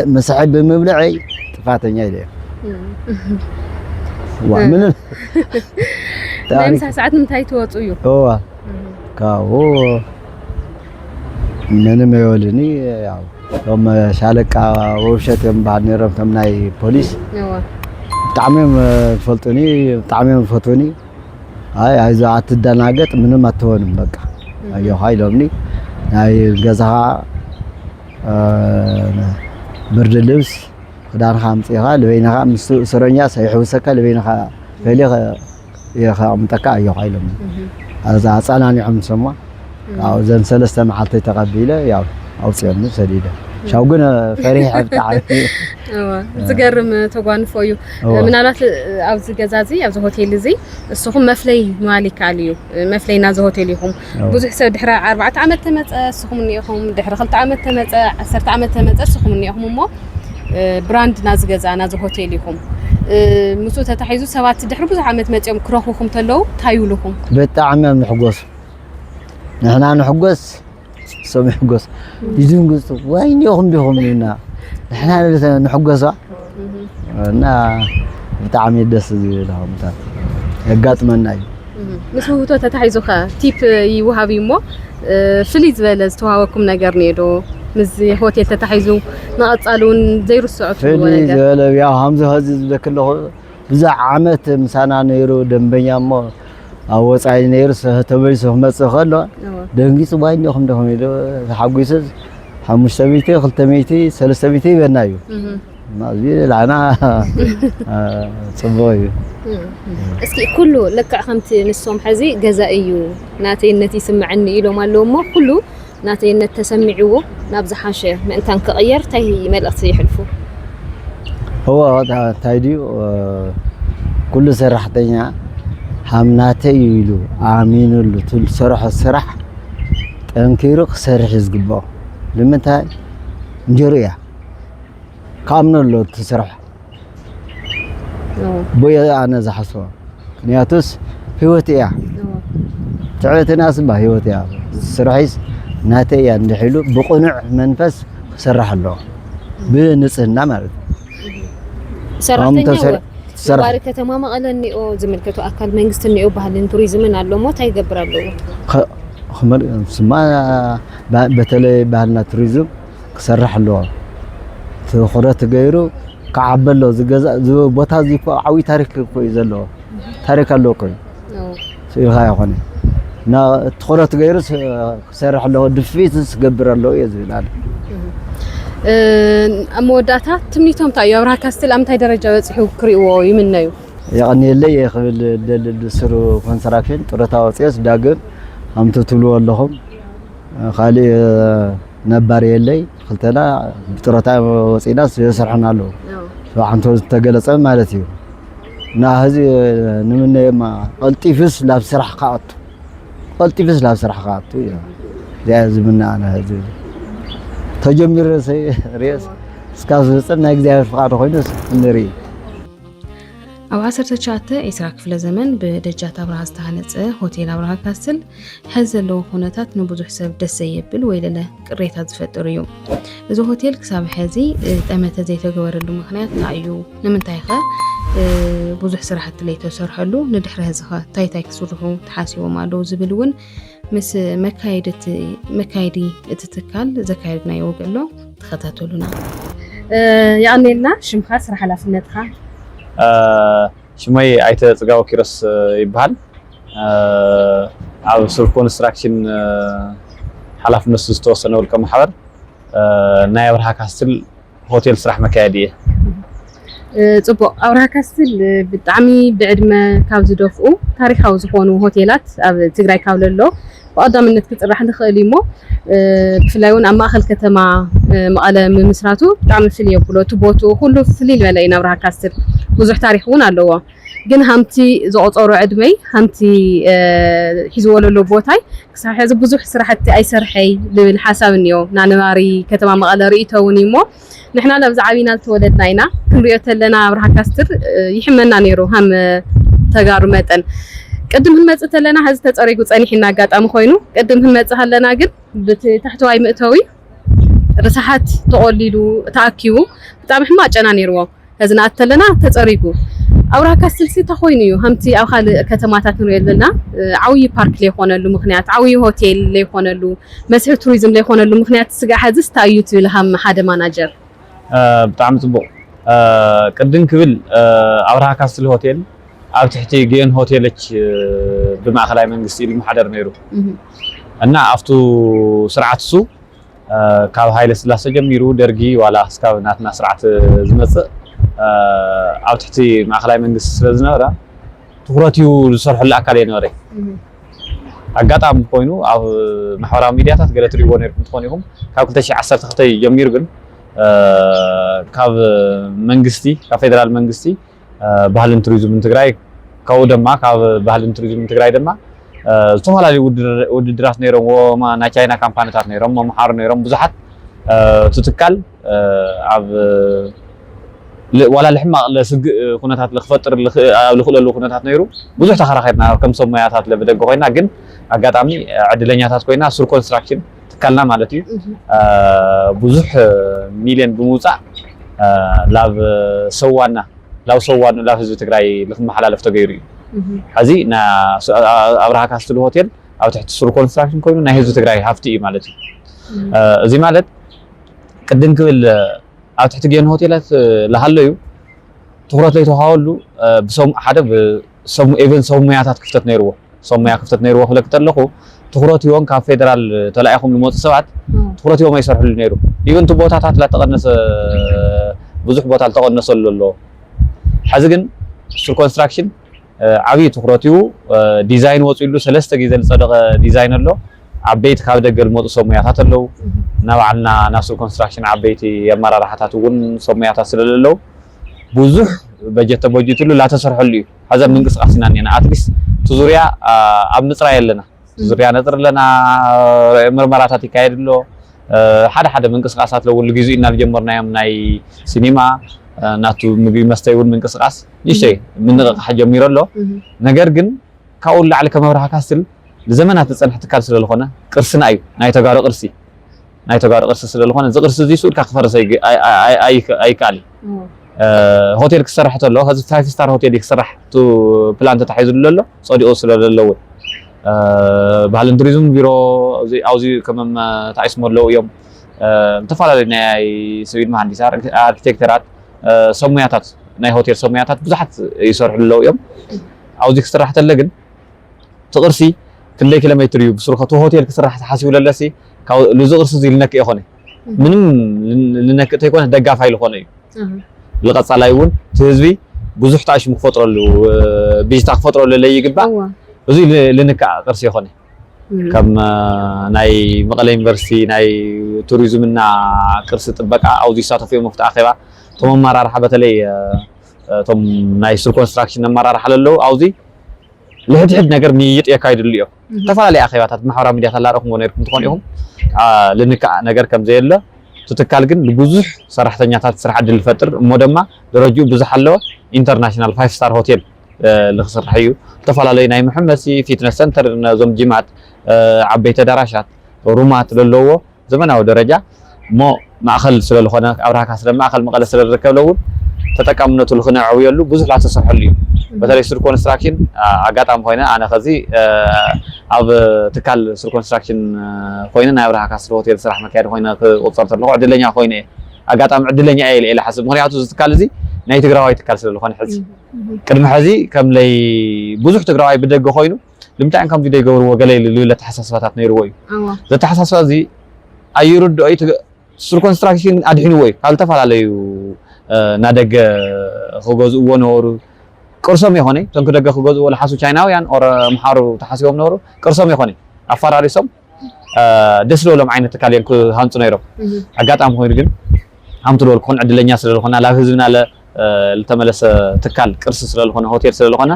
[SPEAKER 3] مساعد بمبلعي تفاتن يعني ليه ومن
[SPEAKER 1] نمسح ساعات من تاي توطيو
[SPEAKER 3] هو كاو من ما يقولني يا هم شالك وبشت بعد نرم تمناي بوليس تعميم فلطني تعميم فطوني هاي إذا عتدناقت منو ما تهونم بقى أيوه هاي لومني هاي جزها برد اللبس خدار خامس يخال بينها سرنيا سيحوسك بينها فيلي يا خامتك أيوه هاي لومني هذا أصلا عم سما أو زين سلسلة معطي تقبيله يا أو سيرنا سديدة شوقنا فريح بتاعي
[SPEAKER 1] زقرم تقوان فويو من على أوز جزازي أوز هوتيل زي السخم مفلي مالك عليو مفلي ناز هوتيلهم بوزح سو دحرة 4 عامات تمت السخم نيهم دحرة 5 عامات تمت 10 عامات تمت السخم نيهم مو براند ناز جزا ناز هوتيلهم مسو تتحيزو سوات دحرة بوزح عامات متيم كروخوكم تلو تايولكم
[SPEAKER 3] بتعمل محجوس نحنا نحجوس سمي حجوس يدون قص وين يوم بيهم لنا نحنا نحجوسا نا بتعمل دس لهم تا يقات مناي
[SPEAKER 1] مسو تو تتحيزو خا تيب يوهابي مو فليز بلز تواوكم نجار نيدو مزي هوتيل تتحيزو نقصالون زيرو السعود
[SPEAKER 3] فليز ولا يا همزه هذا كله بزع عامت مسانا نيرو دنبيا مو أو صاي نيرس تبي سهم تسخله دنجي سباين يوم دهم يلو حقوسز حمش تبيتي خل تبيتي سلس تبيتي بنايو ما زي لعنا صباي
[SPEAKER 1] اسكي كله لك خمت نسوم حزي جزائيو ناتي النتي سمعني إلو ما لومه كله ناتي النت تسمعوه نابز حاشة ما أنت كغير تاي ملأ يحلفو
[SPEAKER 3] هو تايديو كل سرحتنا حمناتي يلو آمين اللي تل سرح السرح تنكيرك سرح يزقبه لما تاي نجريا كامن اللي تسرح بويا أنا زحصوا نياتوس هوتيا تعرف الناس ما هوتيا سرحيس ناتي يعني حلو بقنع منفس سرح له بنصهنا مالك
[SPEAKER 1] سرحتني بارك تمام قال اني او زملكتو اكل منغست اني او بحالن توريزمن አለው ሞት አይገብራለው
[SPEAKER 3] خمر سما بتلي ባህልና ቱሪዝም ክሰርሕ ኣለዎ ትኹረት ገይሩ كعبلو زو بوتا زي عوي تاريخ كوي زلو تاريخ الله كوي سير هاي خوني نا تخرت غيرس سرح له دفيت سقبر له يزبل
[SPEAKER 1] أموداتا تمنيتهم تايو أبرها كاستل أمتى درجة وصحوا كريو يمنيو
[SPEAKER 3] يعني اللي يخبل السرو كونستراكشن طرتا وصيس داغن أمتى تلو اللهم خالي نباري اللي خلتنا طرتا وصيناس يسرحنا له فعنتو تجلس مالتي نا هذه نمنا ما قلتيفس لا بسرح قاط قلتيفس لا بسرح قاط لازمنا أنا هذه تجمير سي ريس سكاز صنا እግዚአብሔር ፍቃድ ኮይኑስ እንሪ
[SPEAKER 1] ኣብ 19 ክፍለ ዘመን ብደጃት አብርሃ ዝተሃነፀ ሆቴል አብርሃ ካስትል ሕዚ ዘለዎ ኩነታት ንብዙሕ ሰብ ደስ ዘየብል ወይ ለለ ቅሬታት ዝፈጥሩ እዩ እዚ ሆቴል ክሳብ ሕዚ ጠመተ ዘይተገበረሉ ምክንያት እንታይ እዩ ንምንታይ ኸ ብዙሕ ስራሕቲ ዘይተሰርሐሉ ንድሕሪ ህዝኻ ታይታይ ክስርሑ ተሓሲቦም ኣለዉ ዝብል እውን ምስ መካይዲ እትትካል ዘካይድናዮ ገሎ ተኸታተሉና ያኔልና ሽምኻ ስራሕ ሓላፍነትካ
[SPEAKER 4] ሽመይ ኣይተ ጽጋው ኪሮስ ይባሃል ኣብ ሱር ኮንስትራክሽን ሓላፍነት ዝተወሰነ ውልቀ ማሕበር ናይ አብርሃ ካስትል ሆቴል ስራሕ መካየዲ
[SPEAKER 1] ጽቡቅ አብርሃ ካስትል ብጣዕሚ ብዕድመ ካብ ዝደፍኡ ታሪኻዊ ዝኾኑ ሆቴላት ኣብ ትግራይ ካብ ለሎ ብቀዳምነት ክጽራሕ ንኽእል እሞ ብፍላይ እውን ኣብ ማእኸል ከተማ መቐለ ምምስራቱ ብጣዕሚ ፍልይ የብሎ ትቦቱ ኩሉ ፍልይ ዝበለ እዩ አብርሃ ካስትል ብዙሕ ታሪክ እውን ኣለዎ ግን ሃምቲ ዝቆፀሩ ዕድመይ ሃምቲ ሒዝዎ ዘሎ ቦታይ ክሳብ ሕዚ ብዙሕ ስራሕቲ ኣይሰርሐይ ዝብል ሓሳብ እኒኦ ናነባሪ ከተማ መቐለ ርእይቶ እውን እሞ ንሕና ለብዛ ዓቢና ዝተወለድና ኢና ክንሪኦ ተለና አብርሃ ካስትል ይሕመና ነይሩ ሃም ተጋሩ መጠን ቅድም ክንመጽእ ተለና ሕዚ ተጸሪጉ ጸኒሕና አጋጣሚ ኮይኑ ቅድም ክንመጽእ ኣለና ግን ብታሕተዋይ ምእተዊ ርሳሓት ተቆሊሉ ተኣኪቡ ብጣዕሚ ሕማቅ ጨና ነይርዎ ሕዚ ንኣተለና ተጸሪጉ አብርሃ ካስትል ሲታ ኮይኑ እዩ ሃምቲ ኣብ ካልእ ከተማታት ንሪኦ ዘለና ዓብዪ ፓርክ ዘይኮነሉ ምክንያት ዓብዪ ሆቴል ዘይኮነሉ መስሕብ ቱሪዝም ዘይኮነሉ ምክንያት ስጋ ሕዚ እንታይ እዩ ትብል ሃም ሓደ ማናጀር
[SPEAKER 4] ብጣዕሚ ጽቡቕ ቅድም ክብል አብርሃ ካስትል ሆቴል ኣብ ትሕቲ ጊዮን ሆቴሎች ብማእኸላይ መንግስቲ ኢሉ ማሕደር ነይሩ እና ኣብቱ ስርዓት እሱ ካብ ሃይለ ስላሴ ጀሚሩ ደርጊ ዋላ እስካብ ናትና ስርዓት ዝመጽእ ኣብ ትሕቲ ማእኸላይ መንግስቲ ስለ ዝነበረ ትኩረት እዩ ዝሰርሐሉ ኣካል የነበረ ኣጋጣሚ ኮይኑ ኣብ ማሕበራዊ ሚድያታት ገለ ትሪእዎ ነይርኩም ትኾኑ ኢኹም ካብ 2012 ጀሚሩ ግን ካብ መንግስቲ ካብ ፌደራል መንግስቲ ባህልን ቱሪዝምን ትግራይ ካብኡ ድማ ካብ ባህልን ቱሪዝምን ትግራይ ድማ ዝተፈላለዩ ውድድራት ነይሮም ናይ ቻይና ካምፓኒታት ነይሮም መምሓሩ ነይሮም ብዙሓት ትትካል ኣብ ዋላ ልሕማቅ ለስግእ ኩነታት ልኽፈጥር ልኽእለሉ ኩነታት ነይሩ ብዙሕ ተኸራኺርና ከም ሰብ ሞያታት ለብደገ ኮይና ግን ኣጋጣሚ ዕድለኛታት ኮይና ሱር ኮንስትራክሽን ትካልና ማለት እዩ ብዙሕ ሚልዮን ብምውፃእ ላብ ሰዋና ላብ ህዝቢ ትግራይ ልክመሓላለፍ ተገይሩ እዩ ሕዚ አብርሃ ካስትል ሆቴል ኣብ ትሕቲ ሱር ኮንስትራክሽን ኮይኑ ናይ ህዝቢ ትግራይ ሃፍቲ እዩ ማለት እዩ እዚ ማለት ቅድም ክብል ኣብ ትሕቲ ጊዮን ሆቴላት ዝሃለዩ ትኩረት ዘይተዋሃበሉ ብሰም ሓደ ኢቨን ሰብ ሞያታት ክፍተት ነይርዎ ሰብ ሞያ ክፍተት ነይርዎ ክለክት ኣለኹ ትኩረት ይሆን ካብ ፌደራል ተላኢኹም ዝመፁ ሰባት ትኩረት ይሆም ኣይሰርሕሉ ነይሩ ኢቨን ቦታታት ላተቐነሰ ብዙሕ ቦታ ዝተቐነሰሉ ኣሎ ሕዚ ግን ሱር ኮንስትራክሽን ዓብዪ ትኩረት እዩ ዲዛይን ወፂሉ 3 ግዜ ዝፀደቐ ዲዛይን ኣሎ ዓበይቲ ካብ ደገ ዝመፁ ሰብ ሞያታት ኣለዉ ናባዕልና ናብ ሱር ኮንስትራክሽን ዓበይቲ ኣመራርሓታት እውን ሰብ ሞያታት ስለዘለዉ ብዙሕ በጀት ተበጅትሉ ላተሰርሐሉ እዩ ሕዚ ምንቅስቃስ ኢና እኒአና ኣትሊስት ቱዙርያ ኣብ ምፅራይ ኣለና ቱዙርያ ነፅር ኣለና ምርመራታት ይካየድ ኣሎ ሓደ ምንቅስቃሳት ለውን ግዜ ኢና ዝጀመርናዮም ናይ ሲኒማ ናቱ ምግቢ መስተ እውን ምንቅስቃስ ይሸይ ምንቅቃሕ ጀሚሩ ኣሎ ነገር ግን ካብኡ ላዕሊ ከም አብርሃ ካስትል ለዘመናት ዝፀንሕ ትካል ስለዝኾነ ቅርስና እዩ ናይ ተጋሩ ቅርሲ ስለዝኾነ እዚ ቅርሲ እዚ ሱልካ ክፈርስ ኣይከኣል ሆቴል ክሰርሕ ተሎ ሕዚ 5 ስታር ሆቴል ክሰርሕ ፕላን ተታሒዙሉ ኣሎ ፀዲቁ ስለዘለዎ ባህልን ቱሪዝም ቢሮ ኣብዚ ከመም ተኣይስሞ ኣለዉ እዮም ዝተፈላለዩ ናይ ሲቪል መሃንዲሳት ኣርኪቴክተራት ሰሙያታት ናይ ሆቴል ሰሙያታት ብዙሓት ይሰርሑ ኣለዉ እዮም ኣብዚ ክስራሕ ተለ ግን ትቕርሲ ክንደይ ኪሎ ሜትር እዩ ብስሩኸቱ ሆቴል ክስራሕ ተሓሲቡ ለለሲ ካብ ልዚ ቅርሲ እዚ ልነክእ ይኾነ ምንም ልነክእ ተይኮነ ደጋፋይ ልኾነ እዩ ዝቐፃላይ እውን እቲ ህዝቢ ብዙሕ ተኣሽሙ ክፈጥረሉ ቢዝታ ክፈጥረሉ ለይግባእ እዚ ልንክእ ቅርሲ ይኾነ ከም ናይ መቐለ ዩኒቨርሲቲ ናይ ቱሪዝምና ቅርሲ ጥበቃ ኣብዚ ይሳተፉ እዮም ኣብቲ ኣኼባ እቶም ኣመራርሓ በተለይ እቶም ናይ ሱር ኮንስትራክሽን ኣመራርሓ ኣለዉ ኣብዚ ልሕድሕድ ነገር ምይይጥ የካይድሉ እዮም ዝተፈላለዩ ኣኼባታት ማሕበራዊ ሚድያታት ላረኹምዎ ነርኩም ትኾኑ ኢኹም ልንክእ ነገር ከም ዘየለ ትትካል ግን ብዙሕ ሰራሕተኛታት ስራሕ ዕድል ዝፈጥር እሞ ድማ ደረጅኡ ብዙሕ ኣለወ ኢንተርናሽናል 5 ስታር ሆቴል ልክስራሕ እዩ ዝተፈላለዩ ናይ መሐመሲ ፊትነስ ሰንተር ነዞም ጂማት ዓበይቲ ኣዳራሻት ሩማት ዘለዎ ዘመናዊ ደረጃ እሞ ማእኸል ስለዝኾነ ኣብርሃ ካስትል ማእኸል መቐለ ስለዝርከብ ለውን ተጠቃምነቱ ልክነዕብየሉ ብዙሕ ላተሰርሐሉ እዩ በተለይ ሱር ኮንስትራክሽን ኣጋጣሚ ኮይነ ኣነ ከዚ ኣብ ትካል ሱር ኮንስትራክሽን ኮይነ ናይ ኣብርሃ ካስትል ሆቴል ስራሕ መካየዲ ኮይነ ክቁፀር ተለኹ ዕድለኛ ኮይነ ኣጋጣሚ ዕድለኛ እየ ኢለ ሓስብ ምክንያቱ እዚ ትካል እዚ ናይ ትግራዋይ ትካል ስለዝኾነ ሕዚ ቅድሚ ሕዚ ከምለይ ብዙሕ ትግራዋይ ብደገ ኮይኑ ልምንታይ እዮም ከምዚ ደይገብርዎ ገለ ልብለ ተሓሳስባታት ነይርዎ እዩ ዘተሓሳስባ እዚ ኣይርድኦ ሱር ኮንስትራክሽን ኣድሒንዎ እዩ ካብ ዝተፈላለዩ ናደገ ክገዝእዎ ነበሩ ቅርሶም ይኾነ እቶም ክደገ ክገዝእዎ ዝሓሱ ቻይናውያን ኦር ምሓሩ ተሓሲቦም ነበሩ ቅርሶም ይኾነ ኣፈራሪሶም ደስ ዝብሎም ዓይነት ትካል እዮም ክሃንፁ ነይሮም ኣጋጣሚ ኮይኑ ግን ከምቲ ዝበልኩ ኩን ዕድለኛ ስለዝኾና ናብ ህዝብና ዝተመለሰ ትካል ቅርሲ ስለዝኾነ ሆቴል ስለዝኾነ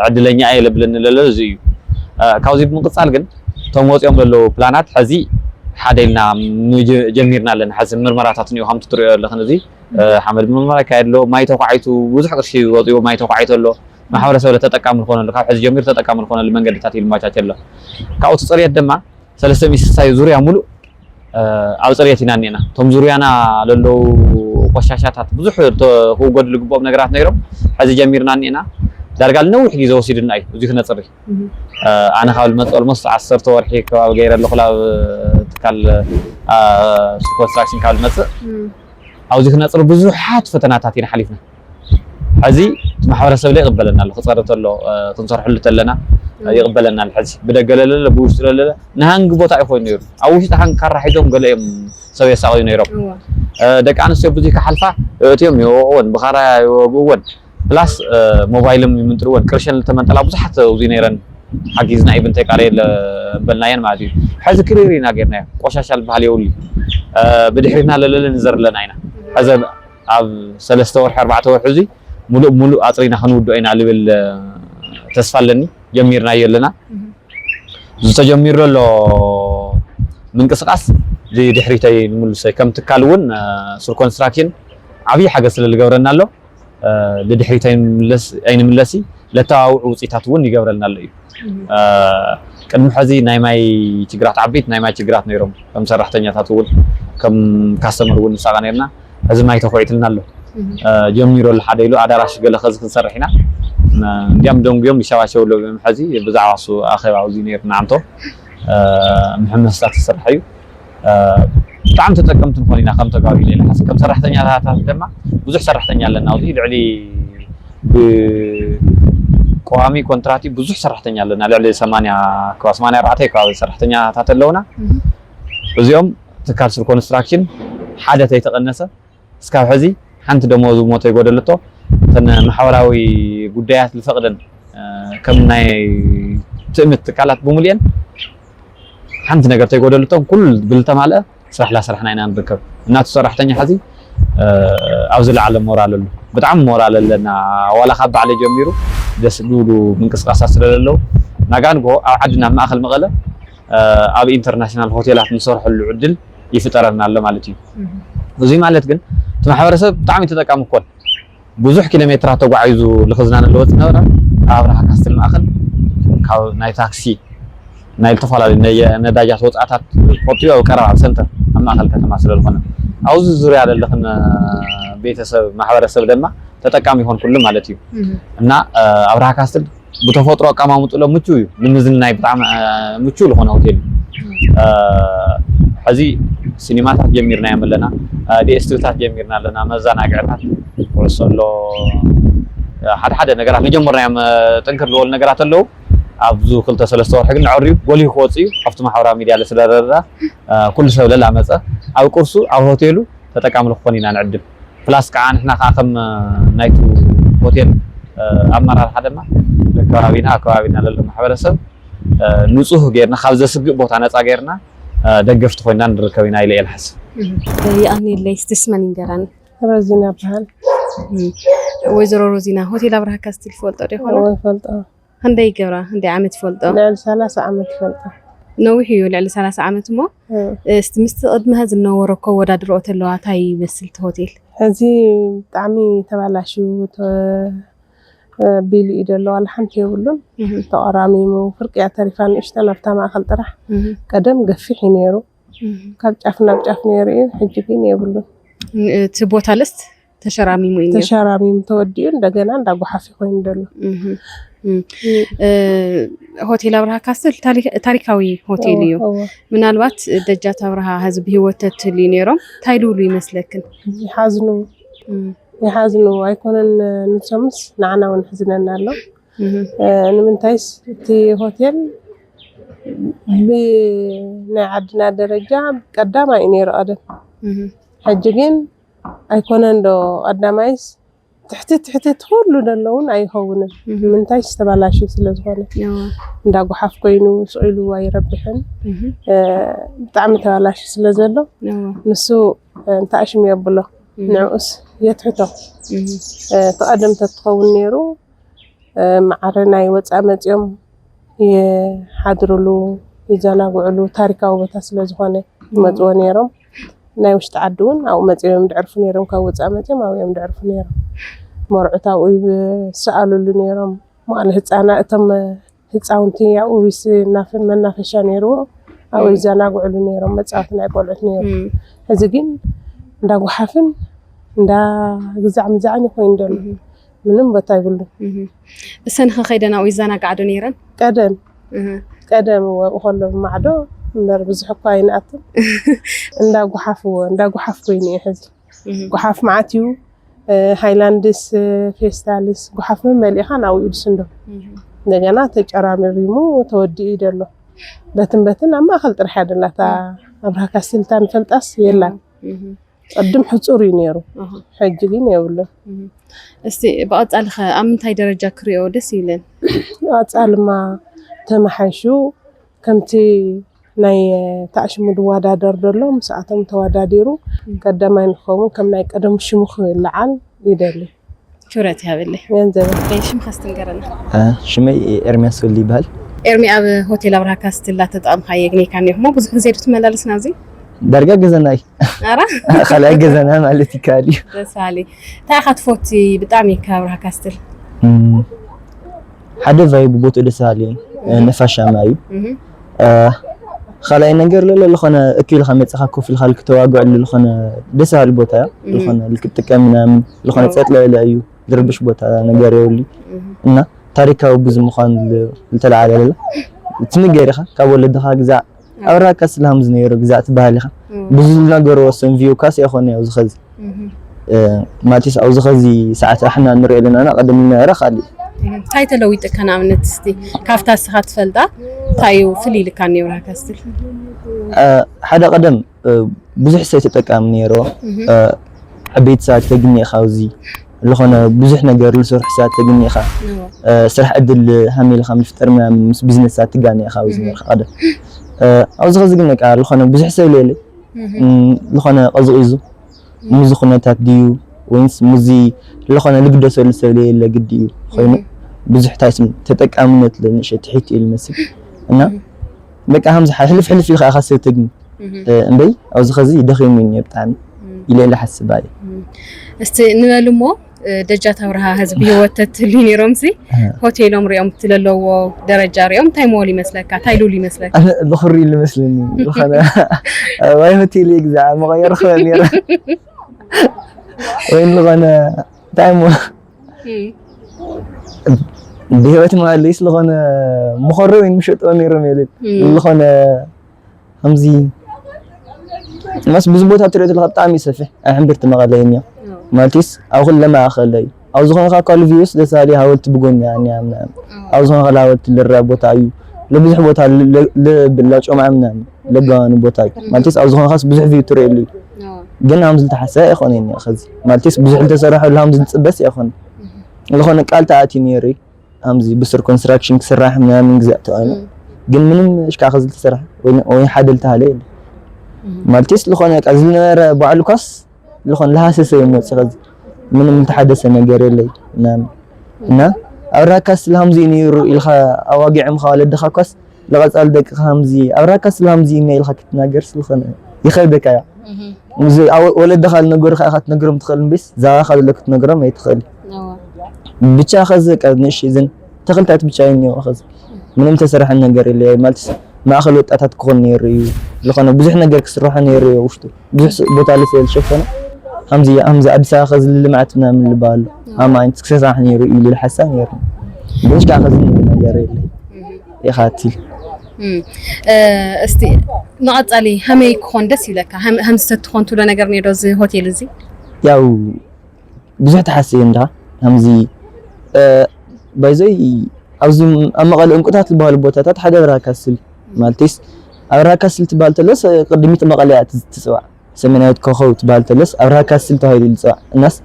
[SPEAKER 4] ዕድለኛ እየ ለብለኒ ለለ እዚ እዩ ካብዚ ብምቕፃል ግን እቶም ወፂኦም ዘለዉ ፕላናት ሕዚ ሓደ ኢልና ጀሚርና ኣለና ሕዚ ምርመራታት እኒኦ ከምቲ ትሪኦ ኣለኽን እዚ ሓመድ ምርመራ ይካየድ ኣሎ ማይ ተኳዒቱ ብዙሕ ቅርሺ ወፂኡ ማይ ተኳዒቱ ኣሎ ማሕበረሰብ ተጠቃሚ ዝኾነሉ ካብ ሕዚ ጀሚሩ ተጠቃሚ ዝኾነሉ መንገድታት ይልማቻች ኣሎ ካብኡ ፅሬት ድማ 360 ዙርያ ሙሉእ ኣብ ፅሬት ኢና እኒአና እቶም ዙርያና ዘለዉ ቆሻሻታት ብዙሕ ክውገድሉ ግብኦም ነገራት ነይሮም ሕዚ ጀሚርና እኒአና ዳርጋ ልነውሕ ግዜ ወሲድና እዩ እዚ ክነፅሪ ኣነ ካብ ልመፅእ ኦልሞስት 10 ወርሒ ከባቢ ገይረ ኣለኹ ናብ ትካል ሱር ኮንስትራክሽን ካብ ልመፅእ ኣብዚ ክነፅሪ ብዙሓት ፈተናታት ኢና ሓሊፍና ሕዚ እቲ ማሕበረሰብ ለ ይቕበለና ኣሎ ክፀሪ ተሎ ክንሰርሐሉ ተለና ይቕበለና ሕዚ ብደገ ለለለ ብውሽጢ ለለለ ንሃንጊ ቦታ እዩ ኮይኑ ነይሩ ኣብ ውሽጢ ሃንጊ ካራ ሒዞም ገለ እዮም ሰብ የሳቕዩ ነይሮም ደቂ ኣንስትዮ ብዙይ ክሓልፋ እትዮም ይወቕዎን ብኻራ ይወግእዎን ፕላስ ሞባይልም ይምንጥርዎን ቅርሸን ዝተመንጠላ ብዙሓት ኣብዚ ነይረን ሓጊዝና ኢብን ተይቃረየ በልናየን ማለት እዩ ሕዚ ክሪር ኢና ጌርናዮ ቆሻሻ ዝበሃል የብሉ ብድሕሪትና ለለለ ንዘር ኣለና ኢና ሕዚ ኣብ 3 ወርሒ 4 ወርሒ እዚ ሙሉእ ኣፅሪና ክንውድኦ ኢና ልብል ተስፋ ኣለኒ ጀሚርናዮ ኣለና ዝተጀሚሩ ዘሎ ምንቅስቃስ ድሕሪተይ ንምልሰይ ከም ትካል እውን ሱር ኮንስትራክሽን ዓብዪ ሓገዝ ስለዝገብረና ኣሎ ልድሕሪተይ ኣይንምለሲ ለተዋውዑ ውፅኢታት እውን ይገብረልና ኣሎ እዩ ቅድሚ ሕዚ ናይ ማይ ችግራት ዓበይቲ ናይ ማይ ችግራት ነይሮም ከም ሰራሕተኛታት እውን ከም ካስተመር እውን ንሳqa ነርና ሕዚ ማይ ተኳዒትልና ኣሎ ጀሚሩ ኣሎ ሓደ ኢሉ ኣዳራሽ ገለ ከዚ ክንሰርሕ ኢና እንዲያም ደንጉዮም ይሸባሸብሎ ሕዚ ብዛዕባ እሱ ኣኼባ ኣብዚ ነርና ዓንቶ ምሕመስታት ዝስራሕ እዩ ብጣዕሚ ተጠቀምቲ ንኾን ኢና ከም ተጋሩ ኢለ ሓስ ከም ሰራሕተኛታት ድማ ብዙሕ ሰራሕተኛ ኣለና ኣብዚ ልዕሊ ቋሚ ኮንትራክቲ ብዙሕ ሰራሕተኛ ኣለና ልዕሊ 84 ከባቢ ሰራሕተኛታት ኣለውና እዚኦም ትካል ሱር ኮንስትራክሽን ሓደ ተይተቐነሰ እስካብ ሕዚ ሓንቲ ደመወዙ ሞቶ ይጎደለቶ እተን ማሕበራዊ ጉዳያት ዝፈቕደን ከም ናይ ትእምት ትካላት ብምልአን ሓንቲ ነገር ተይጎደለቶም ኩሉ ብልተማልአ ስራሕ ላስራሕና ኢና ንርከብ እናቱ ሰራሕተኛ ሕዚ ኣብ ዝለዓለ ሞራል ኣሎ ብጣዕሚ ሞራል ኣለና ዋላ ካብ ባዕለ ጀሚሩ ደስ ዝብሉ ምንቅስቃሳት ስለዘለዉ ናጋንጎ ኣብ ዓድና ማእኸል መቐለ ኣብ ኢንተርናሽናል ሆቴላት ንሰርሐሉ ዕድል ይፍጠረና ኣሎ ማለት እዩ እዚ ማለት ግን እቲ ማሕበረሰብ ብጣዕሚ ተጠቃሚ ክኮን ብዙሕ ኪሎ ሜትራት ተጓዒዙ ልኽዝናነ ለወፅ ነበረ ኣብ ኣብርሃ ካስትል ማእኸል ካብ ናይ ታክሲ ናይ ዝተፈላለዩ ነዳጃት ወፃእታት ቆጢቡ ኣብ ቀረባ ሰንተር ኣብ ማእኸል ከተማ ስለዝኾነ ኣብዚ ዙርያ ዘለኽን ቤተሰብ ማሕበረሰብ ድማ ተጠቃሚ ይኾን ኩሉ ማለት እዩ እና ኣብርሃ ካስትል ብተፈጥሮ ኣቀማምጡ ሎ ምቹ እዩ ንምዝንናይ ብጣዕሚ ምቹ ዝኾነ ሆቴል እዩ ሕዚ ሲኒማታት ጀሚርና ያመለና ዲኤስቲቪታት ጀሚርና ኣለና መዘናግዕታት ወሰሎ ሓደ ነገራት ንጀምርና ጠንክር ዝበሉ ነገራት ኣለዉ ኣብዙ 2-3 ወርሒ ግን ንዕርዩ ጎሊሁ ክወፅኡ ኣብቲ ማሕበራዊ ሚድያ ለስለረዳ ኩሉ ሰብ ለላመፀ ኣብ ቁርሱ ኣብ ሆቴሉ ተጠቃሚ ክኾን ኢና ንዕድም ፕላስ ከዓ ንሕና ከዓ ከም ናይቱ ሆቴል ኣመራርሓ ድማ ከባቢና ለሎ ማሕበረሰብ ንጹህ ጌርና ካብ ዘስግእ ቦታ ነፃ ጌርና ደገፍቲ ኮይና ንርከብ ኢና ኢለ እየ ልሓስብ
[SPEAKER 1] ይኣኒለይ ስትስመን ይንገራኒ
[SPEAKER 5] ሮዚና በሃል
[SPEAKER 1] ወይዘሮ ሮዚና ሆቴል ኣብርሃ ካስትል ፈልጦ ዶ ይኾነ
[SPEAKER 5] ፈልጦ
[SPEAKER 1] ክንደይ ገብራ ክንደይ ዓመት ፈልጦ
[SPEAKER 5] ልዕሊ 30 ዓመት ፈልጦ
[SPEAKER 1] ነዊሕ እዩ ልዕሊ 30 ዓመት እሞ እስቲ ምስቲ ቅድሚها ዝነበሮ ከወዳድርኦ ተለዋ እንታይ ይመስል እቲ ሆቴል
[SPEAKER 5] ሕዚ ብጣዕሚ ተባላሽዩ ቢሉ እዩ ደሎ ዋላ ሓንቲ የብሉን ተቐራሚሙ ፍርቅያ ተሪፋ ንእሽተ ናብታ ማእኸል ጥራሕ ቀደም ገፊሕ እዩ ነይሩ ካብ ጫፍ ናብ ጫፍ ነይሩ እዩ ሕጂ ግን የብሉን
[SPEAKER 1] እቲ ቦታ ልስት ተሸራሚሙ እዩ
[SPEAKER 5] ተሸራሚሙ ተወዲኡ እንደገና እንዳጓሓፍ ኮይኑ ደሎ
[SPEAKER 1] ሆቴል ኣብርሃ ካስትል ታሪካዊ ሆቴል እዩ ምናልባት ደጃት ኣብርሃ ህዝቢ ህይወት ተትሊ ነይሮም እንታይ ልብሉ ይመስለክን ይሓዝኑ ኣይኮነን ንሶምስ ንዓና እውን ሕዝነና ኣሎ ንምንታይስ እቲ ሆቴል ብናይ ዓድና ደረጃ ቀዳማይ እዩ ነይሩ ቀደም ሕጂ ግን ኣይኮነን ዶ ቀዳማይስ ትሕቲ ኩሉ ደለውን ኣይኸውንን ምንታይ ዝተባላሽዩ ስለዝኾነ እንዳጓሓፍ ኮይኑ ስኢሉ ኣይረብሕን ብጣዕሚ ተባላሽዩ ስለዘሎ ንሱ እንተኣሽሙ የብሎ ንዕኡስ የትሕቶ ተቐደም ተትኸውን ነይሩ ማዕረ ናይ ወፃኢ መፅኦም ይሓድርሉ ይዘናግዕሉ ታሪካዊ ቦታ ስለዝኾነ ይመፅዎ ነይሮም ናይ ውሽጢ ዓዲ እውን ኣብኡ መፅኦም ድዕርፉ ነይሮም ካብ ወፃኢ መፅኦም ኣብኦም ድዕርፉ ነይሮም መርዑት ኣብኡ ይሰኣልሉ ነይሮም መቐለ ህፃናት እቶም ህፃውንቲ ኣብኡ መናፈሻ ነይርዎ ኣብኡ ይዘናግዕሉ ነይሮም መፃወቲ ናይ ቆልዑት ነይሩ ሕዚ ግን እንዳጓሓፍን ግዛዕ ምዛዕን ይኮይኑ ደሎ ምንም ቦታ ይብሉ እሰን ከይደና ኣብኡ ይዘናግዓ ዶ ነይረን
[SPEAKER 5] ቀደም ወብኡ ከሎ ብማዕዶ እምበር ብዙሕ እኳ ኣይንኣትን እንዳጓሓፍ ኮይኑ እዩ ሕዚ ጓሓፍ መዓት እዩ ሃይላንድስ ፌስታልስ ጓሓፍ መመሊእኻ ናብኡ ይድስንዶ እንደገና ተጨራሚሪሙ ተወዲኡ ደሎ በትን ኣብ ማእኸል ጥራሕ ደላታ ኣብርሃ ካስትል ንፈልጣስ የላን ቅድም ሕፁር እዩ ነይሩ ሕጂ ግን የብሉን
[SPEAKER 1] እስቲ ብቐፃሊ ኸ ኣብ ምንታይ ደረጃ ክሪኦ ደስ ይብለን
[SPEAKER 5] ብቐፃልማ ተመሓይሹ ከምቲ ናይ ተኣሽሙ ድወዳደር ደሎ ምስኣቶም ተወዳዲሩ ቀዳማይ ንኸውን ከም ናይ ቀደም ሽሙ ክልዓል ይደሊ
[SPEAKER 1] ሹረት ያበለ
[SPEAKER 5] ገንዘብ
[SPEAKER 1] ሽምካ ስትንገረና
[SPEAKER 3] ሽመይ ኤርሚያስ ወሊ ይበሃል
[SPEAKER 1] ኤርሚ ኣብ ሆቴል ኣብርሃ ካስትል ተጠቕምካ የግኔካ ኒኹሞ ብዙሕ ግዜ ዶ ትመላለስ ናብዚ
[SPEAKER 3] ዳርጋ ገዛናይ
[SPEAKER 1] ኣራ
[SPEAKER 3] ካልኣይ ገዛና ማለት ይካል እዩ
[SPEAKER 1] ደሳሊ እንታይ ኢኻ ትፈቲ ብጣዕሚ ካብ ኣብርሃ ካስትል
[SPEAKER 3] ሓደ ቫይቡ ቦቱ ደስ በሃሊ ነፋሻማ እዩ ካልኣይ ነገር ዝኾነ እኪልካ መፅኻ ኮፍ ኢልካ ክትዋግዕሉ ዝኾነ ደስ በሃሊ ቦታ እዩ ዝኾነ ልክጥቀም ምናምን ዝኾነ ፀጥ ዝበለ እዩ ዝርብሽ ቦታ ነገር የብሉ እና ታሪካዊ ብምዃኑ ዝተለዓለ ለላ ትንገር ኢኻ ካብ ወለድኻ ግዛዕ ኣብርሃ ካስትል ሃምዝ ነይሩ ግዛዕ ትበሃል ኢኻ ብዙሕ ነገር ወሰን ቪው ካስ ይኾነ እዩ ዝኸዚ ማቲስ ኣብዚ ኸዚ ሰዓት ኣሕና ንሪኦ ኣለና ቀደም ነበረ ካሊእ
[SPEAKER 1] እንታይ ተለዊጥካ ንኣብነት እስቲ ካብታ ስኻ ትፈልጣ እንታይ እዩ ፍልይ ኢልካ እኒ ኣብርሃ ካስትል
[SPEAKER 3] ሓደ ቀደም ብዙሕ ሰብ ተጠቃሚ ነይሮ ዓበይቲ ሰባት ተግኒእኻ ኣብዚ ዝኾነ ብዙሕ ነገር ዝሰርሑ ሰባት ተግኒእኻ ስራሕ ዕድል ሃሚልካ ምፍጠር ምናምን ምስ ቢዝነሳት ትጋኒእኻ ኣብዚ ነርካ ቀደም ኣብዚ ኸዚ ግን ዝኾነ ብዙሕ ሰብ ለለ ዝኾነ ቀዝቂዙ ሙዚ ኩነታት ድዩ ወይስ ሙዚ ዝኾነ ልግደሰሉ ሰብ ለለ ግዲ እዩ ኮይኑ ብዙሕ ታይስም ተጠቃምነት ለንእሽተይ ትሒት ኢሉ ይመስል እና በቃ ሃምዚ ሕልፍ ኢልካ ኢኻ ሰብ ተግኒ እምበይ ኣብዚ ኸዚ ደኺሙኒ ብጣዕሚ ኢለ ዝሓስብ እየ
[SPEAKER 1] እስቲ ንበል እሞ ደጃት ኣብርሃ ህዝቢ ህይወት ተትሊ ነይሮምሲ ሆቴሎም ሪኦም ትለለዎ ደረጃ ሪኦም እንታይ መወል ይመስለካ እንታይ ልብሉ ይመስለካ
[SPEAKER 3] ብኽሪ ኢሉ ይመስለኒ ዝኾነ ዋይ ሆቴል ግዛዕ መቐየር ክበል ነይረ ወይን ዝኾነ እንታይ ሞ ብህይወት ማለት ስለኾነ ምኸሪ ወይን ምሸጦ ነይሮም የለን ዝኾነ
[SPEAKER 6] همزي مس بزبوطها تريد الخطامي سفح أحمبرت مغلينيا مالتيس أو كل ما أخلي أو زخون خاكل فيوس لسالي هاولت بقول يعني أمنا أو زخون خلاوت للرابط أيو لبزح بوتها باللاج أم عمنا لقان بوتاي مالتيس أو زخون خاص بزح فيو تريلي قلنا همز التحساء يخونين يا أخذ مالتيس بزح التسرح ولا همز بس يخون لخون قال تعاتي نيري همزي بسر كونستراكشن كسرح من جزء أنا قل منهم إيش كأخذ التسرح وين حدل تهليل مالتيس لخون كأزلنا بعلوكاس لخون لها سيسي يموت سخذ من متحدث نجاري لي نعم نا أوراكاس الهمزي نيرو إلخا أواقع مخالد خاكاس لغاز ألدك همزي أوراكاس الهمزي نيل خاك تناجرس لخون يخيبك يا مزي ولد دخل نجور خاخت نجرم تخل بس زا خل لك نجرم ما يدخل بتشا خزك أدنش إذن تخل تعت بتشايني وأخذ من تسرح النجار اللي مالتس ما أخلوت أتتكون نيري لخون بزح نجار كسرح نيري وشتو بزح بوتالي سيل شوفنا همزي أدس أخذ اللي معتنا من البال أما أنت كسرح نيري اللي الحسن نيري بيش كأخذ النجار اللي يا خاتي
[SPEAKER 1] استي نقط علي هم يكون دسي لك هم ستكون تولا نجار نيروز هوتيل زي
[SPEAKER 6] ياو بزح تحسين ده همزي بايزي أوزم أما قال أنكتات البوتات حدا راكسل مالتيس أو راكسل تبال تلس قدمت مقالات تسوع سمينات كوخو تبال تلس أو راكسل تهيل تسوع الناس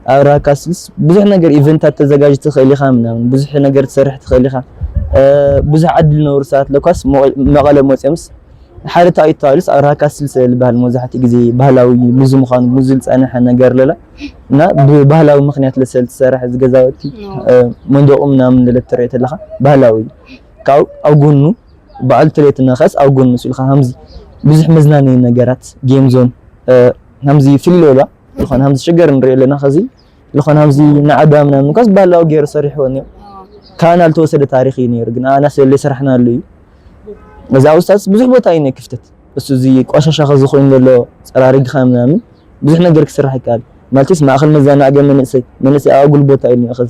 [SPEAKER 6] أو راكسل بزح نجار إيفنتات تزجاج تخلي خامنا بزح نجار تسرح تخلي خام بزح عدل نورسات لكاس مقالة موسمس حالة تايتالس أو راكسل سل بهالموزحات جزي بهلاوي مزم خان مزلت أنا حنجار لا نا بهلاوي مخنيات لسل تسرح زجاجاتي منذ أمنا من التريت اللخا بهلاوي كاو أو جنو بعد تريت النخاس أو جنو سلخا همزي بزح مزناني نجارات جيم زون همزي في اللولا لخان همزي شجر نريل نخزي لخان همزي نعدا من المكاس بهلاوي غير صريح وني كان التوسد تاريخي نيرجنا ناس اللي سرحنا لي إذا أستاذ بزح بوتايني كفتت بس زي قشاش أخذ خوين له سراري خامنا من بزح نجار كسرح كال مالتيس ما أخذ مزانا أجمع منسي أقول بوتايني أخذ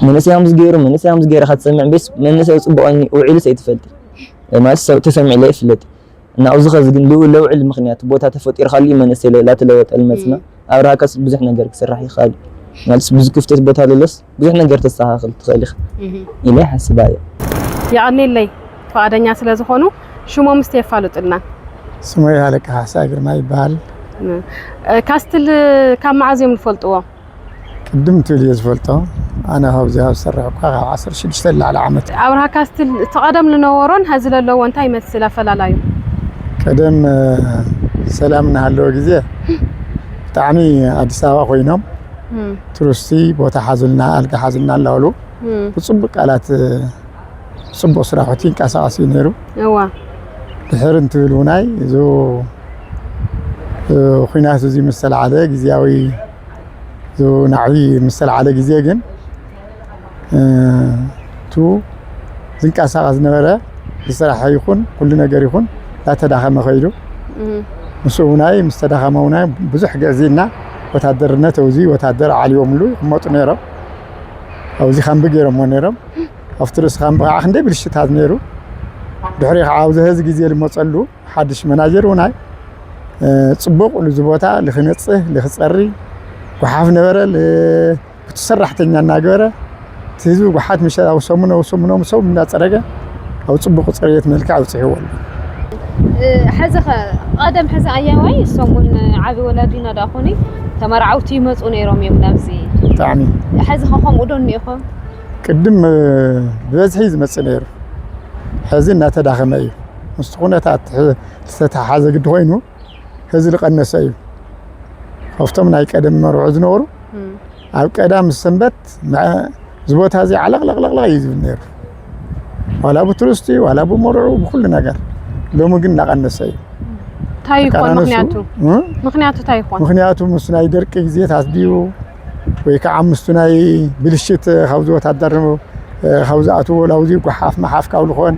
[SPEAKER 6] منسي همز غير أخذ سمع بس منسي يصبوني وعيل سيتفلت ما تسمع لي فلت أنا أوزخ زين لو علم مخنيات بوتا تفوتير خلي منسي لا تلوت المسنا أو راكس بزح نجار كسرح يخالي مالتيس بزح كفتت بوتا للس بزح نجار تستحقل تخلي إلى حسبايا
[SPEAKER 1] يعني اللي فأدنيا سلازو خونو شو ما مستيفالو تلنا
[SPEAKER 7] سموي هالك حساجر ما يبال
[SPEAKER 1] كاستل كم معزيم الفلطوا
[SPEAKER 7] قدمت لي الفلطوا أنا هاوزي سرع وقاعة عصر شدشتل على عمت
[SPEAKER 1] أورها كاستل تقدم لنورون هزل اللو وانتاي مثلا فلالايو
[SPEAKER 7] قدم سلامنا هاللو جزيه تعني أديس أبابا خوينام تروستي بوتا حازلنا ألقى حازلنا اللولو وصبق علات صبوا صراحتين كاساسي نيرو
[SPEAKER 1] ايوا
[SPEAKER 7] دحرن تبلوناي زو خوينات زي مسل على غزياوي زو نعي مسل على غزيه جن تو زنقاساس نبره بصراحه يكون كل ነገር يكون لا تداخم خيدو مسوناي مستداخموناي بزح غزينا وتادرنا توزي وتادر عليهم له يموت نيرو او زي خنب غيرهم نيرو أفترس خام بقى عندي بالشتاء هذا نيرو دحري عاوزة هذا جزيرة المصلو حدش مناجر وناي تصبق لزبوتها لخنصه لخسري وحافنا برا بتسرح تنيا ناجرة تيزو وحات مش أو سمنا مسوم من تسرقة أو تصبق تصرية ملكة أو تحول
[SPEAKER 1] حزخ قدم حز أيامي يسمون عبي ولادنا داخوني تمرعوتي مسؤوني رامي منافسي
[SPEAKER 7] تعني
[SPEAKER 1] حزخ خام ودوني خام
[SPEAKER 7] قدم بزحي زمصنير حزنا تداخماي مستخونات تتحاز قد وينو هزل قنساي خفتم ناي قدم مرعو زنورو اب قدام السنبت مع زبوت هذه علق يزنير ولا بترستي ولا بمرعو بكل نجار لو ممكن نقنساي
[SPEAKER 1] تايخون مخنياتو تايخون
[SPEAKER 7] مخنياتو مسناي درك زيت اسديو ويك عمستناي بلشت خوزو تادرمو خوزاتو لوزي قحاف محاف كاول خون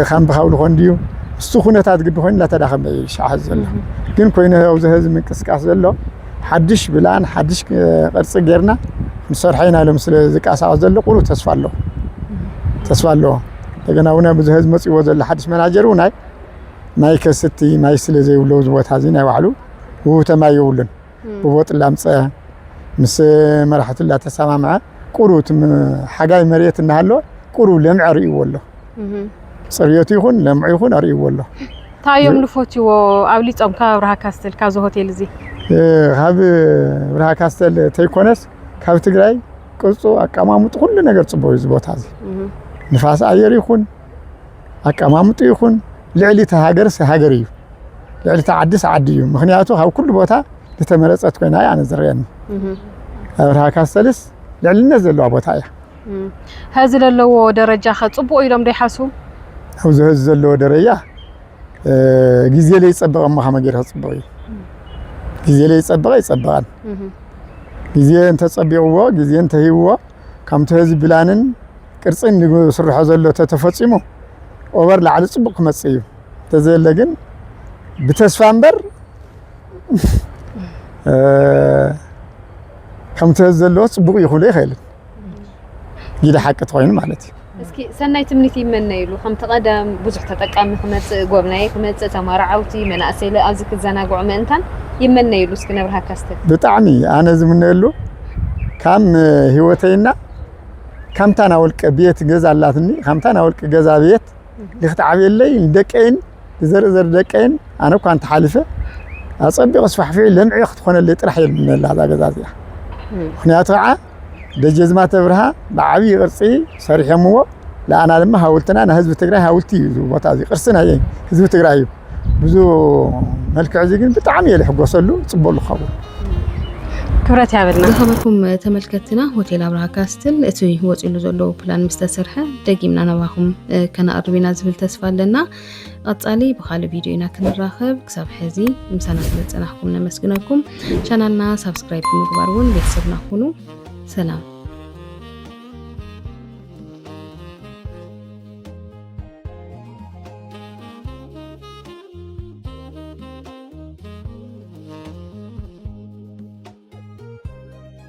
[SPEAKER 7] خام بخاول خون ديو استخونتات قد خون لا تداخم يشاحز زلو ግን ኮይኑ هوز هزم انقسقاس زلو حدش بلان حدش قرص غيرنا مسرحينا لمثل زقاساس زلو قلو تسفالو دغنا ونا بزه هزم مصيو زل حدش مناجرو ناي ማይ ከስቲ ማይ ስለዘይ ውለው ዝቦታ እዚ ናይ ባዕሉ ውህተማይ ይውልን ብቦጥ ላምፀ ምስ መራሕቱ ላ ተሰማምዐ ቁሩት ሓጋይ መሬት እናሃሎ ቁሩ ለምዕ ርእይዎ ኣሎ ፅርየቱ ይኹን ለምዕ ይኹን ርእይዎ ኣሎ
[SPEAKER 1] ታዮም ልፎትዎ ኣብሊጾም ካብ ብርሃ ካስትል ካብዚ ሆቴል እዚ
[SPEAKER 7] ካብ ብርሃ ካስትል ተይኮነስ ካብ ትግራይ ቅርጹ አቀማምጡ ሁሉ ነገር ጽቦ እዩ ቦታ እዚ ንፋስ አየር ይኹን አቀማምጡ ይኹን ልዕሊ ተሃገር ሰሃገር እዩ ልዕሊ ተዓድስ ዓዲ እዩ ምክንያቱ ካብ ኩሉ ቦታ ዝተመረጸት ኮይና ኣነ ዝርየኒ ብርሃ ካስትልስ ልዕልነት ዘለዋ ቦታ እያ
[SPEAKER 1] هذا للو درجة خطبوا إلهم ده حسوا
[SPEAKER 7] أو زه للو درجة جزيلة يصبغ ما هم غير هتصبغي جزيلة يصبغ يصبغان جزيلة أنت تصبغوا جزيلة أنت هو كم تهز بلانن كرسين نقول سر حزلو تتفصيمه أوبر لعل صبغ مسيو تزيل لكن بتسفامبر كم تهز للو صبغ يخليه خيل جيدا حق تغين مالتي
[SPEAKER 1] اسكي سناي تمنيتي من نيلو خم تقدم بزح تتقام خمت غوبناي خمت تمارعوتي مناسيل ازك زناغو منتن يمن نيلو اسكي نبرها كاست بتعني
[SPEAKER 7] انا زمن نيلو كم هيوتينا كم تناولك بيت غزالاتني كم تناولك غزا بيت لختعبي لي دقين زرزر دقين انا كنت حالفه اصبي اصفح في لمعي تكون اللي طرح من هذا غزازيا خنياتها دجزما تبرها بعبي قرصي صريح مو لا انا لما حاولتنا انا حزب تግራይ حاولتي يزو بوتازي قرصنا هي حزب تግራይ ብዙ መልክዕ ግን በጣም የልሕጎሰሉ ጽቦሉ ኸው
[SPEAKER 1] ክብረት ያበልና ኸመርኩም ተመልከትና ሆቴል አብርሃ ካስትል እቲ ወጽሉ ዘሎ ፕላን ምስተሰርሐ ደጊምና ነባኹም ከናቅርቢና ዝብል ተስፋ ኣለና ቀጻሊ በኻሊ ቪዲዮና ክንራኸብ ክሳብ ሕዚ ምሳና ስለጸናሕኩም ነመስግነኩም ቻናልና ሰብስክራይብ ምግባር እውን ቤተሰብና ሁኑ ሰላም